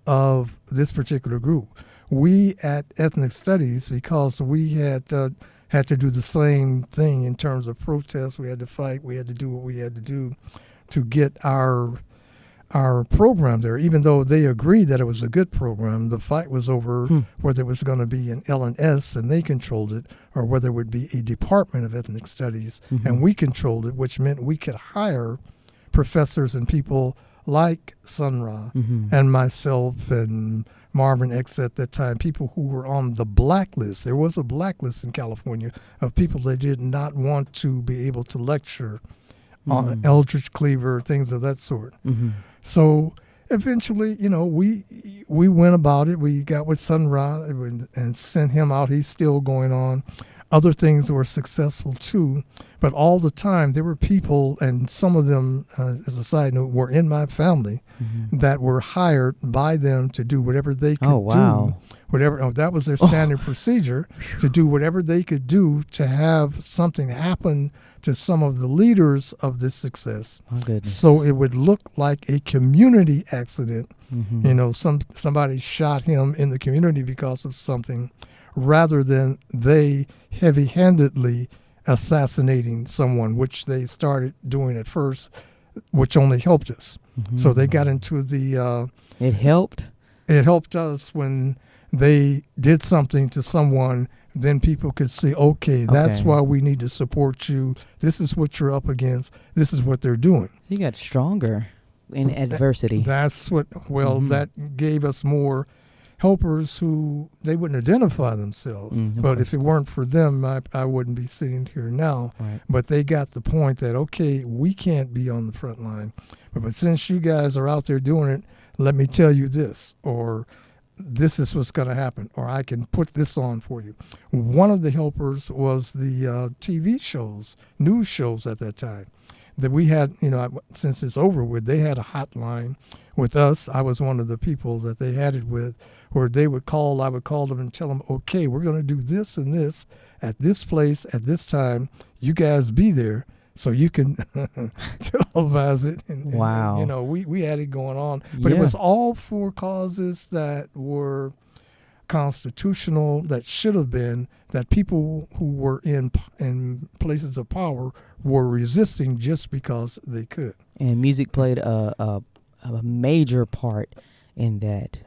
of this particular group. We at Ethnic Studies, because we had to do the same thing in terms of protests, we had to fight, we had to do what we had to do to get our program there. Even though they agreed that it was a good program, the fight was over whether it was going to be an L&S and they controlled it, or whether it would be a Department of Ethnic Studies and we controlled it, which meant we could hire professors and people like Sun Ra and myself and Marvin X at that time, people who were on the blacklist. There was a blacklist in California of people that did not want to be able to lecture on Eldridge Cleaver, things of that sort. So eventually, we went about it. We got with Sun Ra and sent him out. He's still going on. Other things were successful too, but all the time there were people, and some of them, as a side note, were in my family that were hired by them to do whatever they could do. That was their standard procedure, to do whatever they could do to have something happen to some of the leaders of this success. Oh, goodness. So it would look like a community accident. Somebody shot him in the community because of something, rather than they heavy-handedly assassinating someone, which they started doing at first, which only helped us. So they got into the... It helped? It helped us when they did something to someone, then people could see, okay, that's why we need to support you. This is what you're up against. This is what they're doing. So you got stronger in adversity. That's what, that gave us more helpers who they wouldn't identify themselves. But if it weren't for them, I wouldn't be sitting here now. Right. But they got the point that, okay, we can't be on the front line. But since you guys are out there doing it, let me tell you this, or this is what's going to happen, or I can put this on for you. One of the helpers was the TV shows, news shows at that time, that we had, since it's over with, they had a hotline with us, I was one of the people that they had it with, where they would call, I would call them and tell them, okay, we're going to do this and this at this place at this time. You guys be there so you can televise it. And, wow. And, you know, we had it going on. But Yeah. it was all for causes that were constitutional, that should have been, that people who were in places of power were resisting just because they could. And music played a major part in that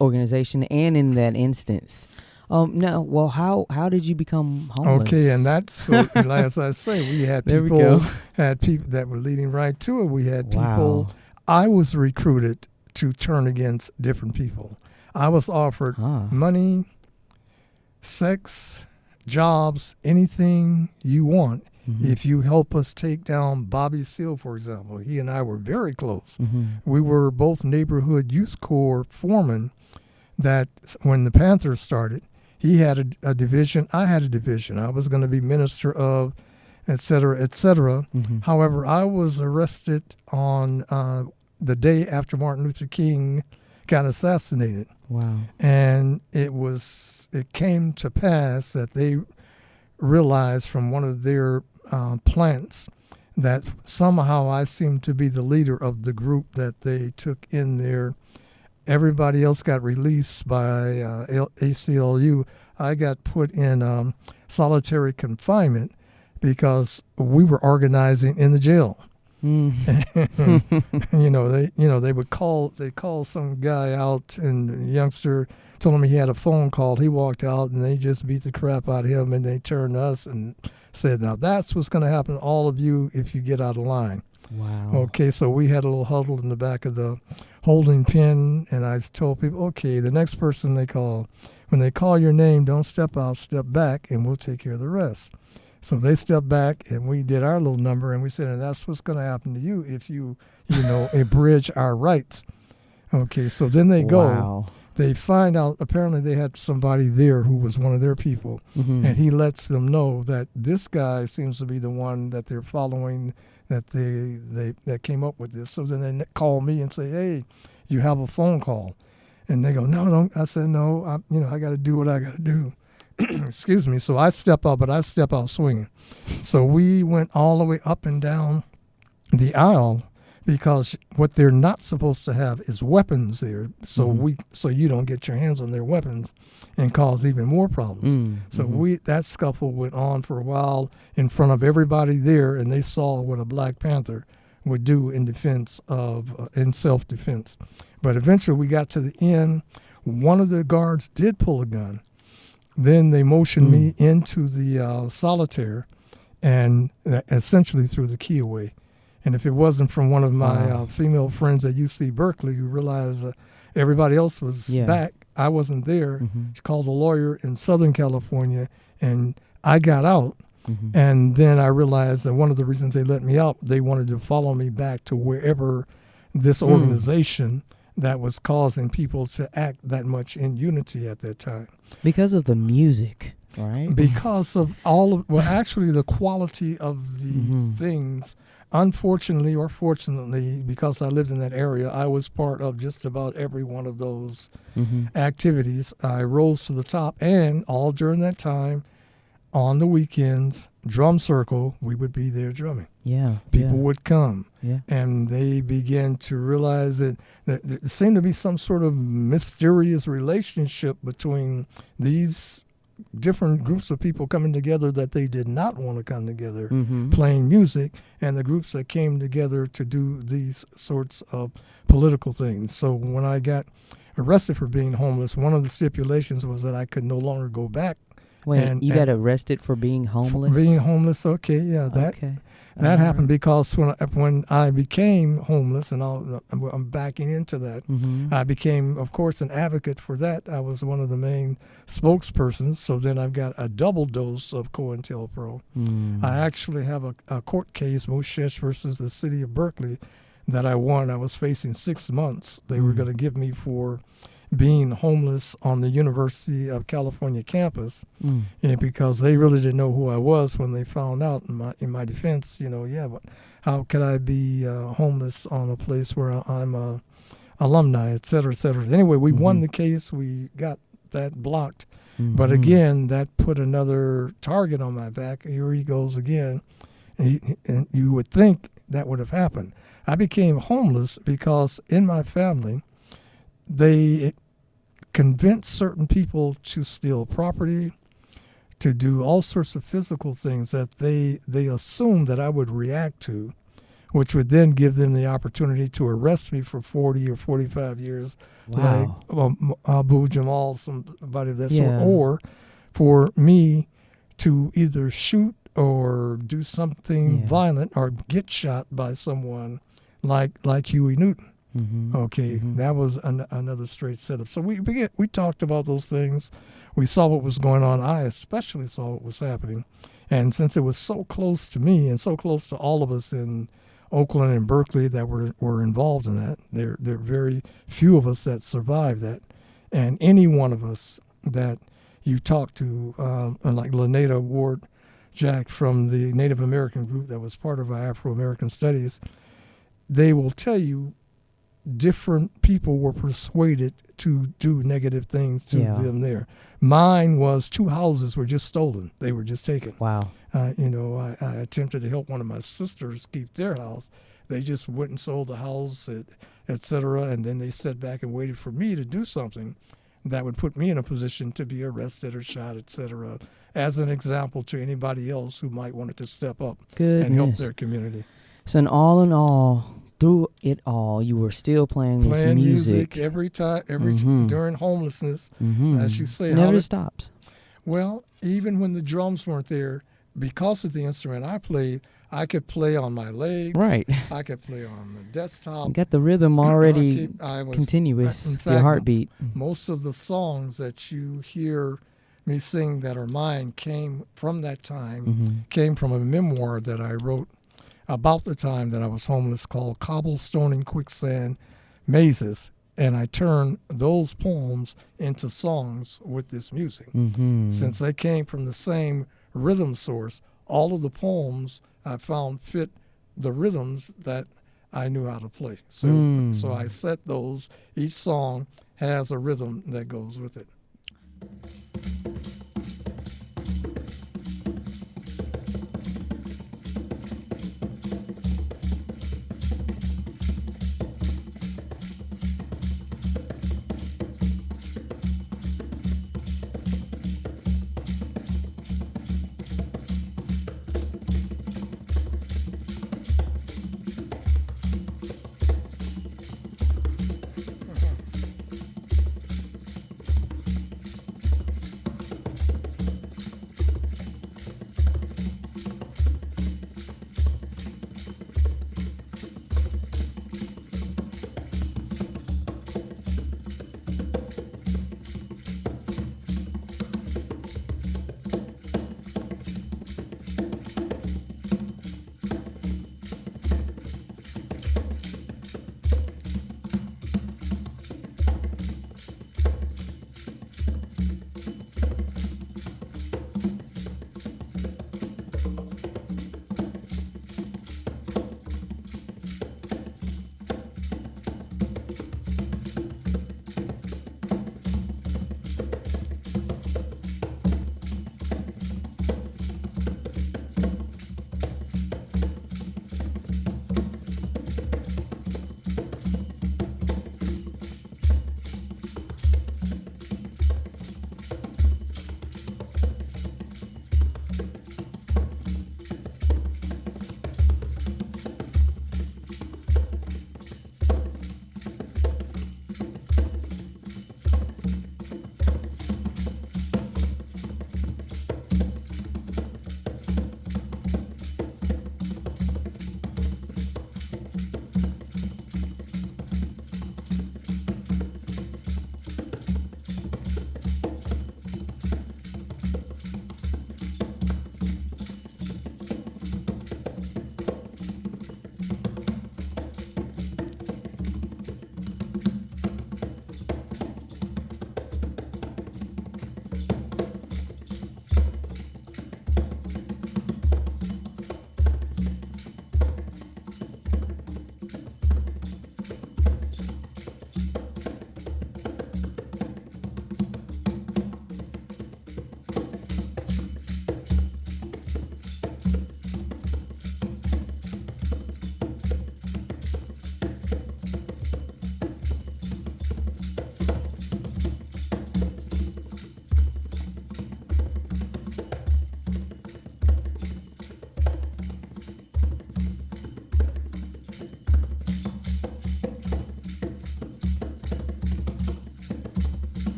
organization and in that instance. Now, well, how did you become homeless? Okay, and that's so, as I say, we had There we people go. that were leading right to it. We had Wow. people. I was recruited to turn against different people. I was offered money, sex, jobs, anything you want. Mm-hmm. If you help us take down Bobby Seale, for example. He and I were very close. Mm-hmm. We were both neighborhood youth corps foremen. That when the Panthers started, he had a division, I had a division. I was going to be minister of, et cetera, et cetera. Mm-hmm. However, I was arrested on the day after Martin Luther King got assassinated. Wow. And it came to pass that they realized from one of their plants that somehow I seemed to be the leader of the group that they took in there. Everybody else got released by ACLU. I got put in solitary confinement because we were organizing in the jail. They would call some guy out, and the youngster told him he had a phone call. He walked out, and they just beat the crap out of him, and they turned to us and said, now that's what's going to happen to all of you if you get out of line. Wow. Okay, so we had a little huddle in the back of the holding pen, and I told people, okay, the next person they call, when they call your name, don't step out, step back, and we'll take care of the rest. So they stepped back, and we did our little number, and we said, and that's what's going to happen to you if you abridge our rights. Okay, so then they go. Wow. They find out, apparently they had somebody there who was one of their people, Mm-hmm. and he lets them know that this guy seems to be the one that they're following, that that came up with this. So then they call me and say, hey, you have a phone call. And they go, no, don't. I said, no, I got to do what I got to do. Excuse me. So I step out, but I step out swinging. So we went all the way up and down the aisle, because what they're not supposed to have is weapons there. So Mm-hmm. so you don't get your hands on their weapons and cause even more problems. So that scuffle went on for a while in front of everybody there, and they saw what a Black Panther would do in self-defense. But eventually we got to the end. One of the guards did pull a gun. Then they motioned me into the solitaire and essentially threw the key away. And if it wasn't from one of my female friends at UC Berkeley who realized everybody else was back, I wasn't there. She called a lawyer in Southern California, and I got out. And then I realized that one of the reasons they let me out, they wanted to follow me back to wherever this organization that was causing people to act that much in unity at that time. Because of the music, right? Because of actually the quality of the things. Unfortunately or fortunately, because I lived in that area, I was part of just about every one of those activities. I rose to the top, and all during that time, on the weekends, drum circle, we would be there drumming. Yeah. People would come, Yeah. and they began to realize that there seemed to be some sort of mysterious relationship between these different groups of people coming together that they did not want to come together playing music, and the groups that came together to do these sorts of political things. So when I got arrested for being homeless, one of the stipulations was that I could no longer go back. Wait, you got arrested for being homeless? For being homeless, okay, yeah. That happened because when I became homeless, and I'm backing into that, I became, of course, an advocate for that. I was one of the main spokespersons. So then I've got a double dose of COINTELPRO. I actually have a court case, Moshesh versus the city of Berkeley, that I won. I was facing 6 months. They were going to give me for being homeless on the University of California campus, because they really didn't know who I was when they found out. In my defense, but how could I be homeless on a place where I'm alumni, et cetera, et cetera. Anyway, we Mm-hmm. won the case. We got that blocked. Mm-hmm. But again, that put another target on my back. Here he goes again. And you would think that would have happened. I became homeless because in my family, they convinced certain people to steal property, to do all sorts of physical things that they assumed that I would react to, which would then give them the opportunity to arrest me for 40 or 45 years, Wow. like Abu Jamal, somebody of that sort, Yeah. or for me to either shoot or do something Yeah. violent or get shot by someone like Huey Newton. Mm-hmm. Okay, Mhm. that was another straight setup. So we talked about those things. We saw what was going on. I especially saw what was happening. And since it was so close to me and so close to all of us in Oakland and Berkeley that were involved in that, there are very few of us that survived that. And any one of us that you talk to, like Lynetta Ward Jack from the Native American group that was part of our Afro-American studies, they will tell you different people were persuaded to do negative things to Yeah. them there. Mine was 2 houses were just stolen. They were just taken. Wow. I attempted to help one of my sisters keep their house. They just went and sold the house, et cetera, and then they sat back and waited for me to do something that would put me in a position to be arrested or shot, et cetera, as an example to anybody else who might want to step up and help Goodness. their community. So in all, through it all, you were still playing this Playing music. every time, Mhm. during homelessness, Mm-hmm. as you say. Never stops. Well, even when the drums weren't there, because of the instrument I played, I could play on my legs. Right. I could play on the desktop. You got the rhythm already I was continuous. in Your fact, heartbeat. Most of the songs that you hear me sing that are mine came from that time, Mm-hmm. came from a memoir that I wrote about the time that I was homeless called Cobblestone and Quicksand Mazes. And I turned those poems into songs with this music. Mm-hmm. Since they came from the same rhythm source, all of the poems I found fit the rhythms that I knew how to play. So I set those. Each song has a rhythm that goes with it.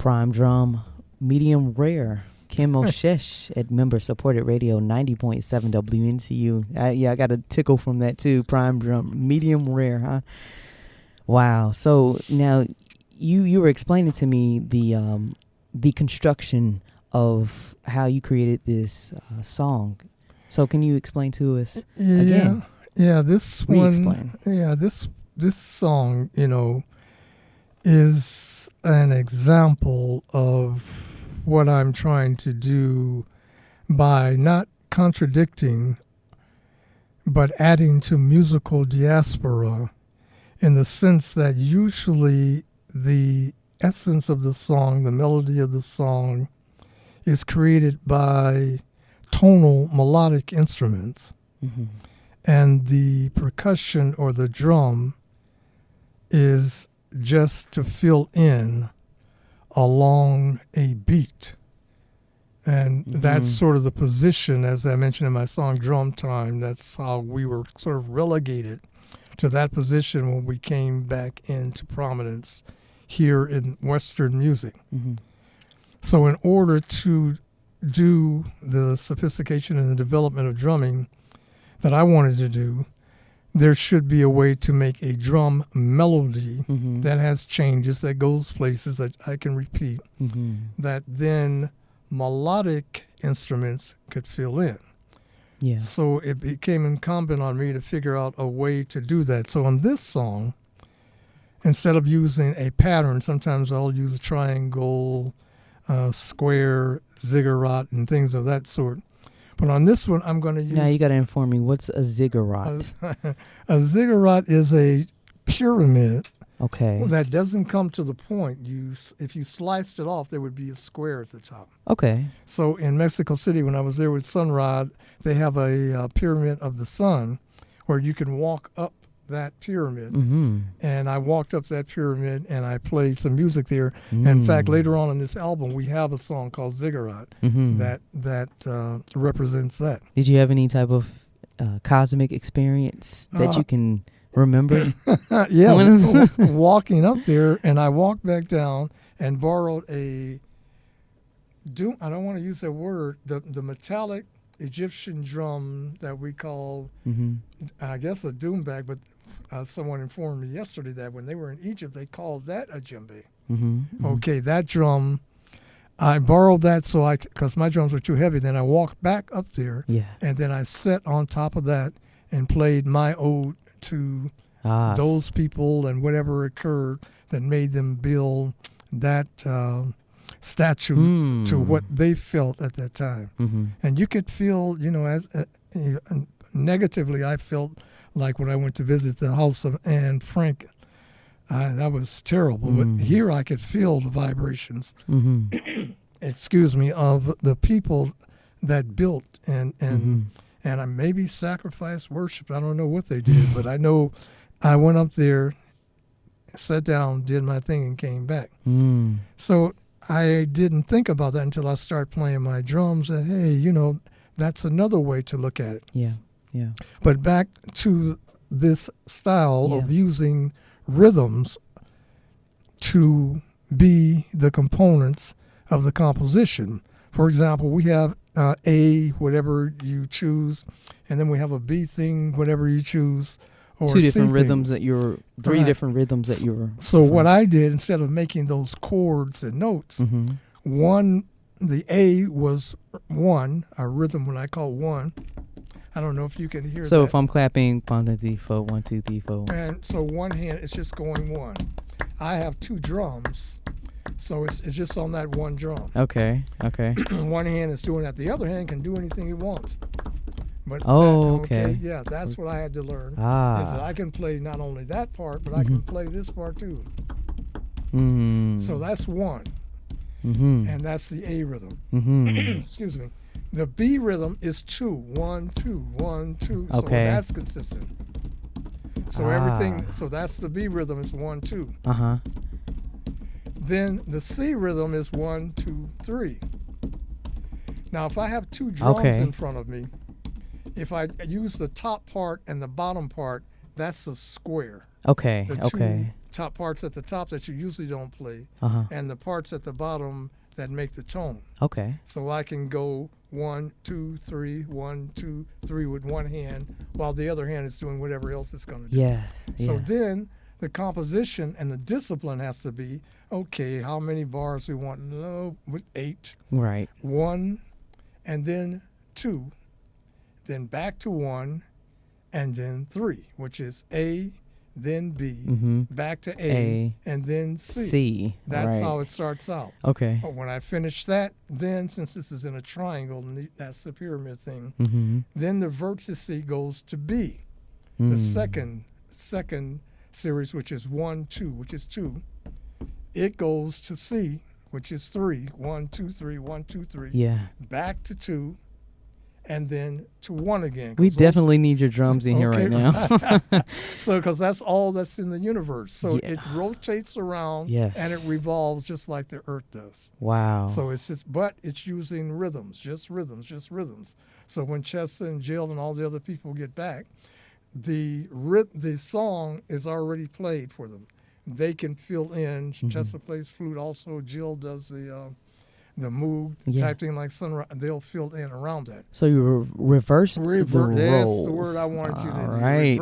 Prime drum, medium rare. Ken Moshesh at member-supported radio 90.7 WNCU. I got a tickle from that too. Prime drum, medium rare, huh? Wow. So now you were explaining to me the construction of how you created this song. So can you explain to us again? Yeah, this one. Yeah, this song, is an example of what I'm trying to do by not contradicting, but adding to musical diaspora, in the sense that usually the essence of the song, the melody of the song, is created by tonal melodic instruments. Mm-hmm. And the percussion or the drum is just to fill in along a beat. And that's sort of the position, as I mentioned in my song Drumtime. That's how we were sort of relegated to that position when we came back into prominence here in Western music. Mm-hmm. So in order to do the sophistication and the development of drumming that I wanted to do, there should be a way to make a drum melody that has changes, that goes places, that I can repeat, that then melodic instruments could fill in. Yeah. So it became incumbent on me to figure out a way to do that. So on this song, instead of using a pattern, sometimes I'll use a triangle, square, ziggurat, and things of that sort. But on this one, I'm going to use... Now you got to inform me, what's a ziggurat? A ziggurat is a pyramid. Okay. That doesn't come to the point. If you sliced it off, there would be a square at the top. Okay. So in Mexico City, when I was there with Sunrod, they have a pyramid of the sun where you can walk up that pyramid. Mm-hmm. And I walked up that pyramid and I played some music there. And in fact, later on in this album, we have a song called Ziggurat that represents that. Did you have any type of cosmic experience that you can remember? Yeah, walking up there, and I walked back down and borrowed I don't want to use that word, the metallic Egyptian drum that we call, I guess, a doumbag, but someone informed me yesterday that when they were in Egypt, they called that a djembe. Okay, that drum, I borrowed that because my drums were too heavy. Then I walked back up there, and then I sat on top of that and played my ode to those people and whatever occurred that made them build that statue to what they felt at that time. And you could feel, as negatively, I felt like when I went to visit the house of Anne Frank, that was terrible. But here I could feel the vibrations, excuse me, of the people that built and I maybe sacrificed, worship. I don't know what they did, but I know I went up there, sat down, did my thing, and came back. So I didn't think about that until I started playing my drums. And hey, that's another way to look at it. Yeah. But back to this style of using rhythms to be the components of the composition. For example, we have A, whatever you choose, and then we have a B thing, whatever you choose, or three different C rhythms things. that you were. So what I did, instead of making those chords and notes, the A was one, a rhythm what I call one. I don't know if you can hear that. So if I'm clapping, 1, 2, 3, 4, 1, 2, 3, 4. And so one hand is just going one. I have two drums, so it's just on that one drum. Okay. One hand is doing that. The other hand can do anything it wants. But okay. Yeah, that's what I had to learn. Is that I can play not only that part, but I can play this part too. So that's one. And that's the A rhythm. Excuse me. The B rhythm is 2, 1, 2, 1, 2. So that's consistent. So everything. So that's the B rhythm is 1, 2. Then the C rhythm is 1, 2, 3. Now, if I have two drums in front of me, if I use the top part and the bottom part, that's a square. Okay. top parts at the top that you usually don't play, and the parts at the bottom that make the tone. Okay. So I can go 1, 2, 3, 1, 2, 3 with one hand, while the other hand is doing whatever else it's going to do. Yeah. So then the composition and the discipline has to be, okay, how many bars we want? No, with 8. Right. 1, and then 2, then back to 1, and then 3, which is A, then B, back to A, and then C. That's how it starts out. Okay. But when I finish that, then since this is in a triangle, that's the pyramid thing, then the vertice goes to B. The second series, which is 1, 2, which is 2. It goes to C, which is 3. 1, 2, 3, 1, 2, 3. Yeah. Back to 2. And then to 1 again. We definitely need your drums in here right now. So, because that's all that's in the universe. So it rotates around and it revolves just like the Earth does. Wow. So it's just, but it's using rhythms, just rhythms. So when Chester and Jill and all the other people get back, the song is already played for them. They can fill in. Chester plays flute also. Jill does the moog type thing like sunrise. They'll fill in around that. So you reverse the roles. That's the word I wanted you to do. All right.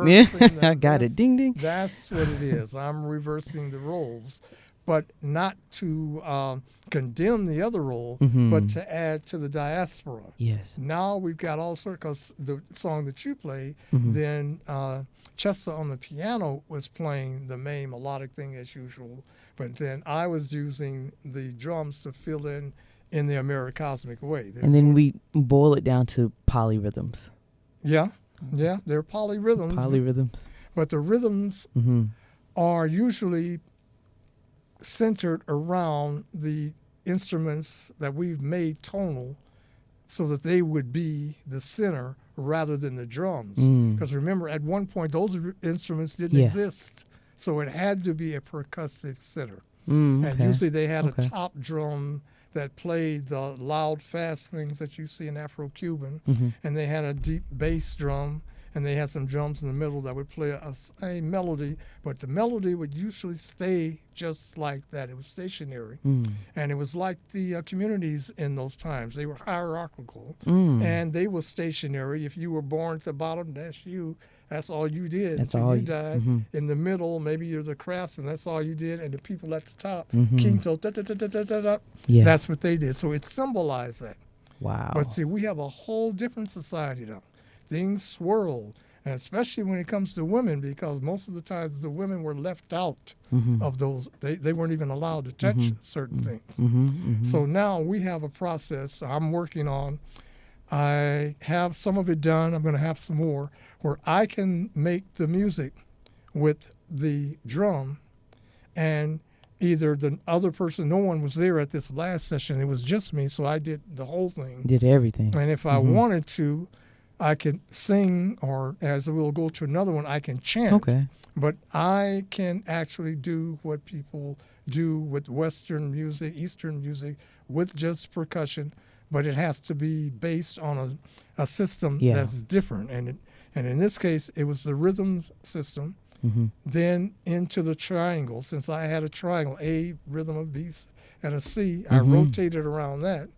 I got it. Ding, ding. That's what it is. I'm reversing the roles, but not to condemn the other role, but to add to the diaspora. Yes. Now we've got all sorts, because the song that you play, then Chester on the piano was playing the main melodic thing as usual, but then I was using the drums to fill in the Americosmic way. And then we boil it down to polyrhythms. Yeah, they're polyrhythms. Polyrhythms. But the rhythms are usually centered around the instruments that we've made tonal so that they would be the center rather than the drums. Because remember, at one point, those instruments didn't exist. So it had to be a percussive center. And usually they had a top drum that played the loud, fast things that you see in Afro-Cuban. And they had a deep bass drum, and they had some drums in the middle that would play a melody, but the melody would usually stay just like that. It was stationary. And it was like the communities in those times. They were hierarchical, and they were stationary. If you were born at the bottom, that's you. That's all you did. That's until all you died. In the middle, maybe you're the craftsman. That's all you did. And the people at the top, Quinto, that's what they did. So it symbolized that. Wow. But see, we have a whole different society now. Things swirl, and especially when it comes to women, because most of the times the women were left out of those. They weren't even allowed to touch certain things. So now we have a process I'm working on. I have some of it done. I'm going to have some more where I can make the music with the drum, and either the other person, no one was there at this last session. It was just me, so I did the whole thing. Did everything. And if I wanted to, I can sing, or as we'll go to another one, I can chant. Okay. But I can actually do what people do with Western music, Eastern music, with just percussion, but it has to be based on a system that's different. And in this case, it was the rhythm system, then into the triangle. Since I had a triangle, A, rhythm of B, and a C, I rotated around that.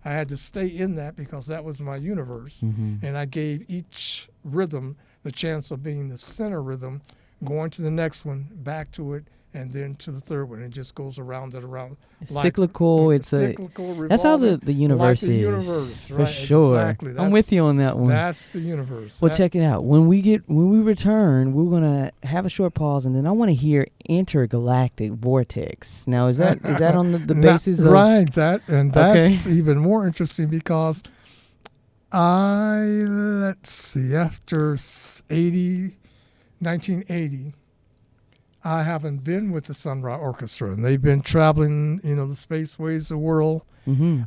I had to stay in that because that was my universe. And I gave each rhythm the chance of being the center rhythm, going to the next one, back to it, and then to the third one. It just goes around and around. It's cyclical. That's how the universe like the is. Universe, for right? sure. Exactly. I'm with you on that one. That's the universe. Well, check it out. When we return, we're gonna have a short pause, and then I want to hear Intergalactic Vortex. Now, is that on the basis of right? That's even more interesting because after 1980. I haven't been with the Sunrise Orchestra, and they've been traveling, the spaceways, the world.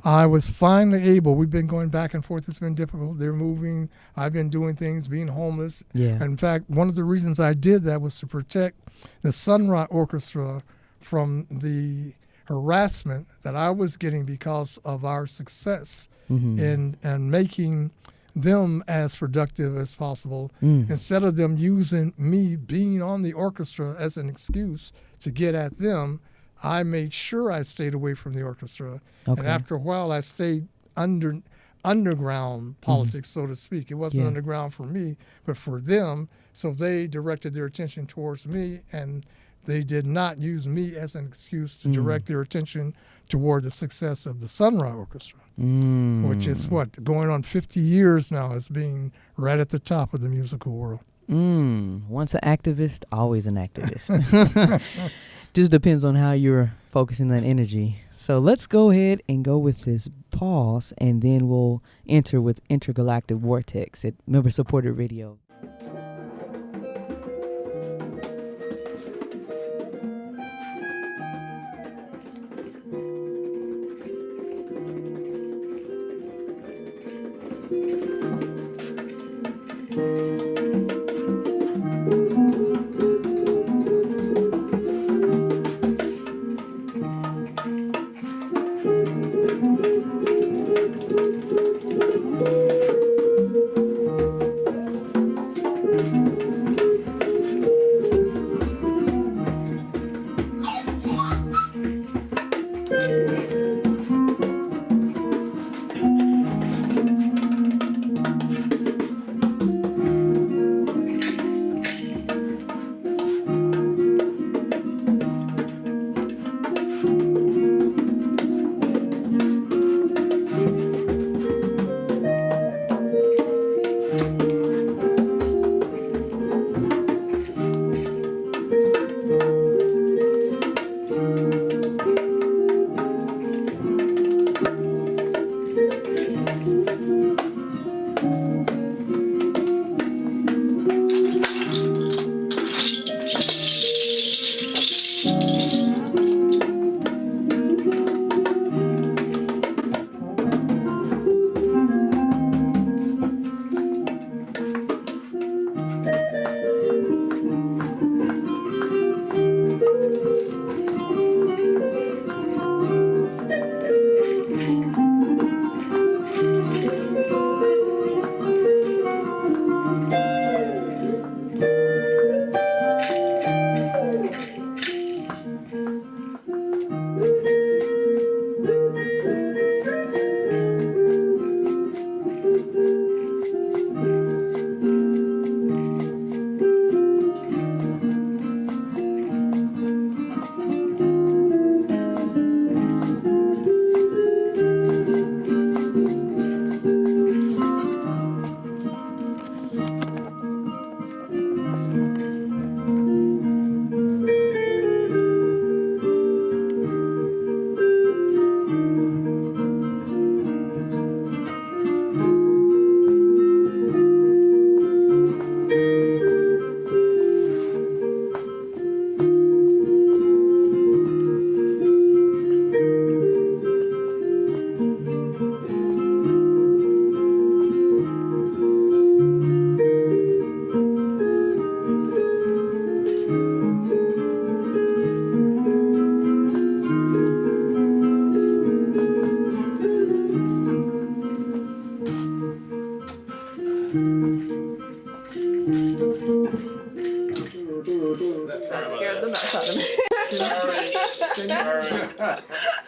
I was finally able. We've been going back and forth. It's been difficult. They're moving. I've been doing things, being homeless. Yeah. And in fact, one of the reasons I did that was to protect the Sunrise Orchestra from the harassment that I was getting because of our success in making them as productive as possible. Instead of them using me being on the orchestra as an excuse to get at them, I made sure I stayed away from the orchestra. Okay. And after a while, I stayed underground politics, so to speak. It wasn't underground for me, but for them. So they directed their attention towards me, and they did not use me as an excuse to direct their attention toward the success of the Sunrise Orchestra, which is going on 50 years now as being right at the top of the musical world. Once an activist, always an activist. Just depends on how you're focusing that energy. So let's go ahead and go with this pause, and then we'll enter with Intergalactic Vortex at member-supported radio.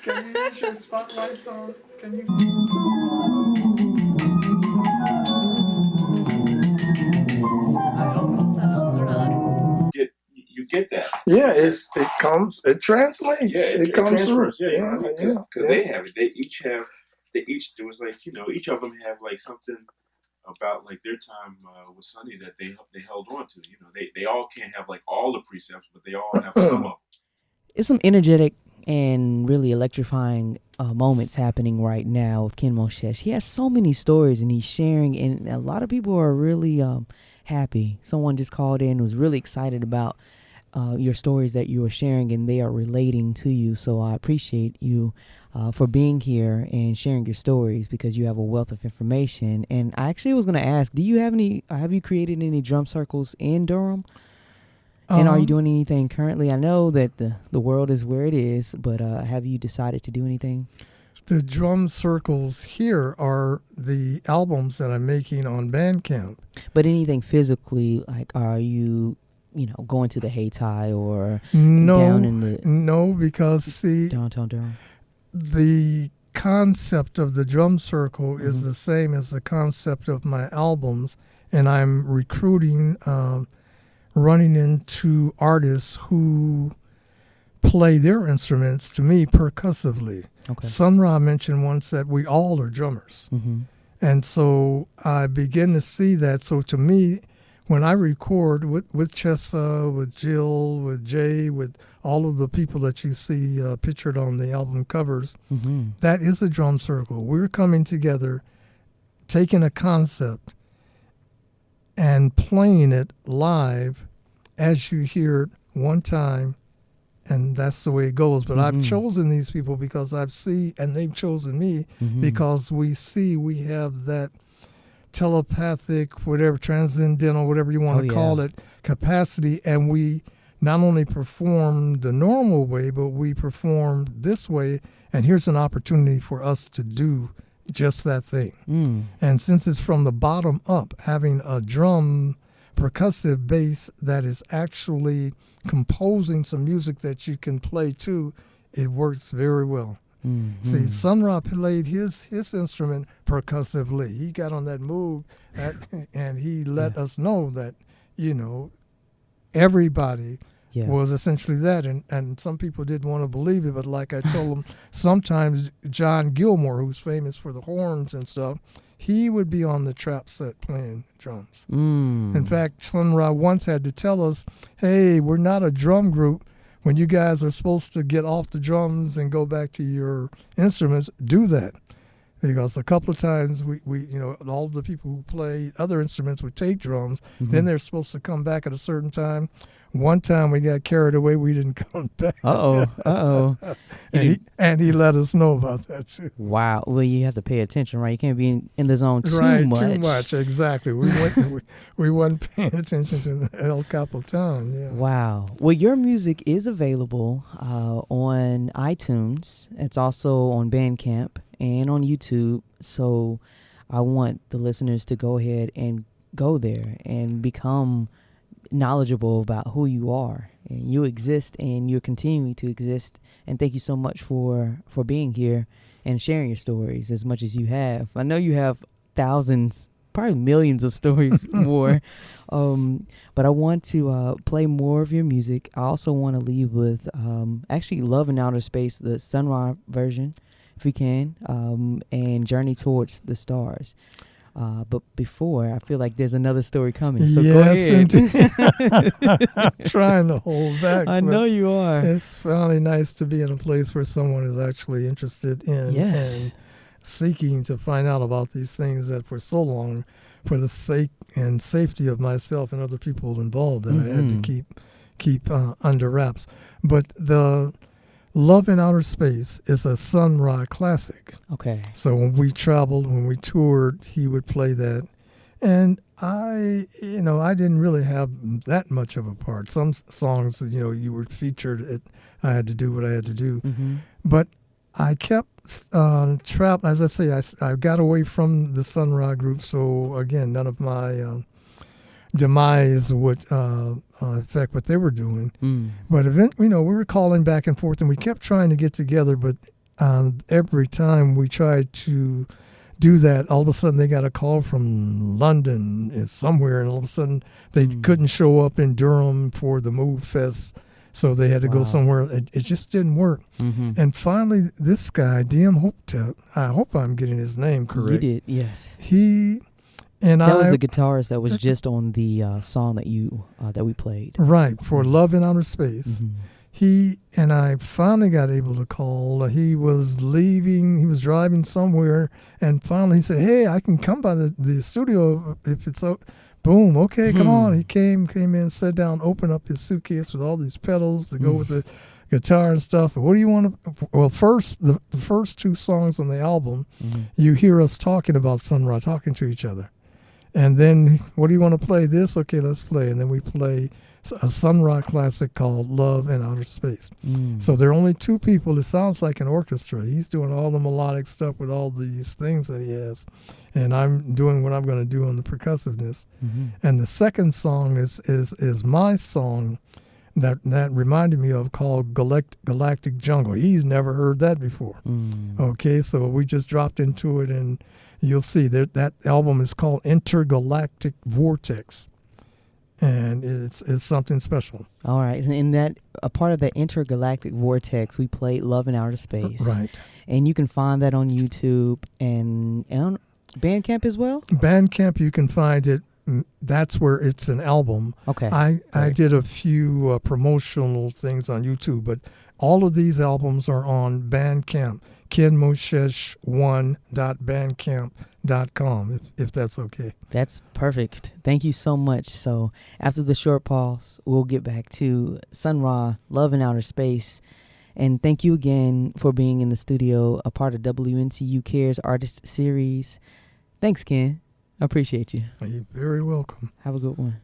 Can you use your spotlights on? Can you? I don't know if that helps or not. You get that. Yeah, it translates. Yeah, it comes transfers. through. Yeah, because they have it. They each there was like, each of them have like something about like their time with Sonny that they held on to. They all can't have like all the precepts, but they all have some of them. It's some energetic and really electrifying moments happening right now with Ken Moshesh. He has so many stories and he's sharing, and a lot of people are really happy. Someone just called in, was really excited about your stories that you are sharing, and they are relating to you. So I appreciate you for being here and sharing your stories, because you have a wealth of information. And I actually was going to ask, do you have you created any drum circles in Durham? And are you doing anything currently? I know that the world is where it is, but have you decided to do anything? The drum circles here are the albums that I'm making on Bandcamp. But anything physically, like, are you, going to the Hayti or No, down in the no, because see, downtown Durham? the concept of the drum circle is the same as the concept of my albums, and I'm recruiting, running into artists who play their instruments to me percussively. Okay. Sun Ra mentioned once that we all are drummers. Mm-hmm. And so I begin to see that. So to me, when I record with Chessa, with Jill, with Jay, with all of the people that you see pictured on the album covers, that is a drum circle. We're coming together, taking a concept and playing it live as you hear it one time, and that's the way it goes. But I've chosen these people because I've seen, and they've chosen me because we have that telepathic, whatever, transcendental, whatever you want to call it, capacity, and we not only perform the normal way, but we perform this way, and here's an opportunity for us to do just that thing. And since it's from the bottom up, having a drum percussive bass that is actually composing some music that you can play too, it works very well. See, Sun Ra played his instrument percussively. He got on that move, and he let us know that, everybody was essentially that. And some people didn't want to believe it, but like I told them, sometimes John Gilmore, who's famous for the horns and stuff, he would be on the trap set playing drums. In fact, Sun Ra once had to tell us, hey, we're not a drum group. When you guys are supposed to get off the drums and go back to your instruments, do that. Because a couple of times we all the people who play other instruments would take drums, then they're supposed to come back at a certain time. One time we got carried away, we didn't come back. And he let us know about that too. Wow. Well, you have to pay attention, right? You can't be in the zone too much. Too much, exactly. We weren't paying attention to the El Capitan. Yeah. Wow. Well, your music is available on iTunes. It's also on Bandcamp and on YouTube. So I want the listeners to go ahead and go there and become knowledgeable about who you are, and you exist, and you're continuing to exist. And thank you so much for being here and sharing your stories as much as you have. I know you have thousands, probably millions of stories more, but I want to play more of your music. I also want to leave with actually Love in Outer Space, the Sun Ra version, if we can, and Journey Towards the Stars. But before, I feel like there's another story coming. So go ahead. I'm trying to hold back. I know you are. It's finally nice to be in a place where someone is actually interested in and seeking to find out about these things that for so long, for the sake and safety of myself and other people involved, that I had to keep under wraps. But the Love in Outer Space is a Sun Ra classic. Okay. So when we traveled, when we toured, he would play that. And I didn't really have that much of a part. Some songs, you were featured. I had to do what I had to do. But I kept trapped. As I say, I got away from the Sun Ra group. So, again, none of my demise would affect what they were doing. But eventually, we were calling back and forth, and we kept trying to get together. But every time we tried to do that, all of a sudden they got a call from London somewhere, and all of a sudden they couldn't show up in Durham for the Move Fest, so they had to go somewhere. It just didn't work. And finally, this guy, DM Hopetep, I hope I'm getting his name correct. You did, yes. That was the guitarist that was just on the song that we played. Right, for Love in Outer Space. He and I finally got able to call. He was leaving. He was driving somewhere, and finally he said, "Hey, I can come by the studio if it's boom. Okay, come on." He came in, sat down, opened up his suitcase with all these pedals to go with the guitar and stuff. What do you want to? Well, first the first two songs on the album, you hear us talking about Sun Ra, talking to each other. And then, what do you want to play? This? Okay, let's play. And then we play a Sun Ra classic called Love in Outer Space. So there are only two people. It sounds like an orchestra. He's doing all the melodic stuff with all these things that he has, and I'm doing what I'm going to do on the percussiveness. And the second song is my song that reminded me of, called Galactic Jungle. He's never heard that before. Okay, so we just dropped into it, and you'll see that album is called Intergalactic Vortex. And it's something special. All right. In that, a part of the Intergalactic Vortex, we played Love in Outer Space. Right. And you can find that on YouTube and on Bandcamp as well? Bandcamp, you can find it. That's where it's an album. Okay. I did a few promotional things on YouTube, but all of these albums are on Bandcamp. KenMoshesh1.bandcamp.com, if that's okay. That's perfect. Thank you so much. So after the short pause, we'll get back to Sun Ra, Love in Outer Space. And thank you again for being in the studio, a part of WNCU Cares Artist Series. Thanks, Ken. I appreciate you. You're very welcome. Have a good one.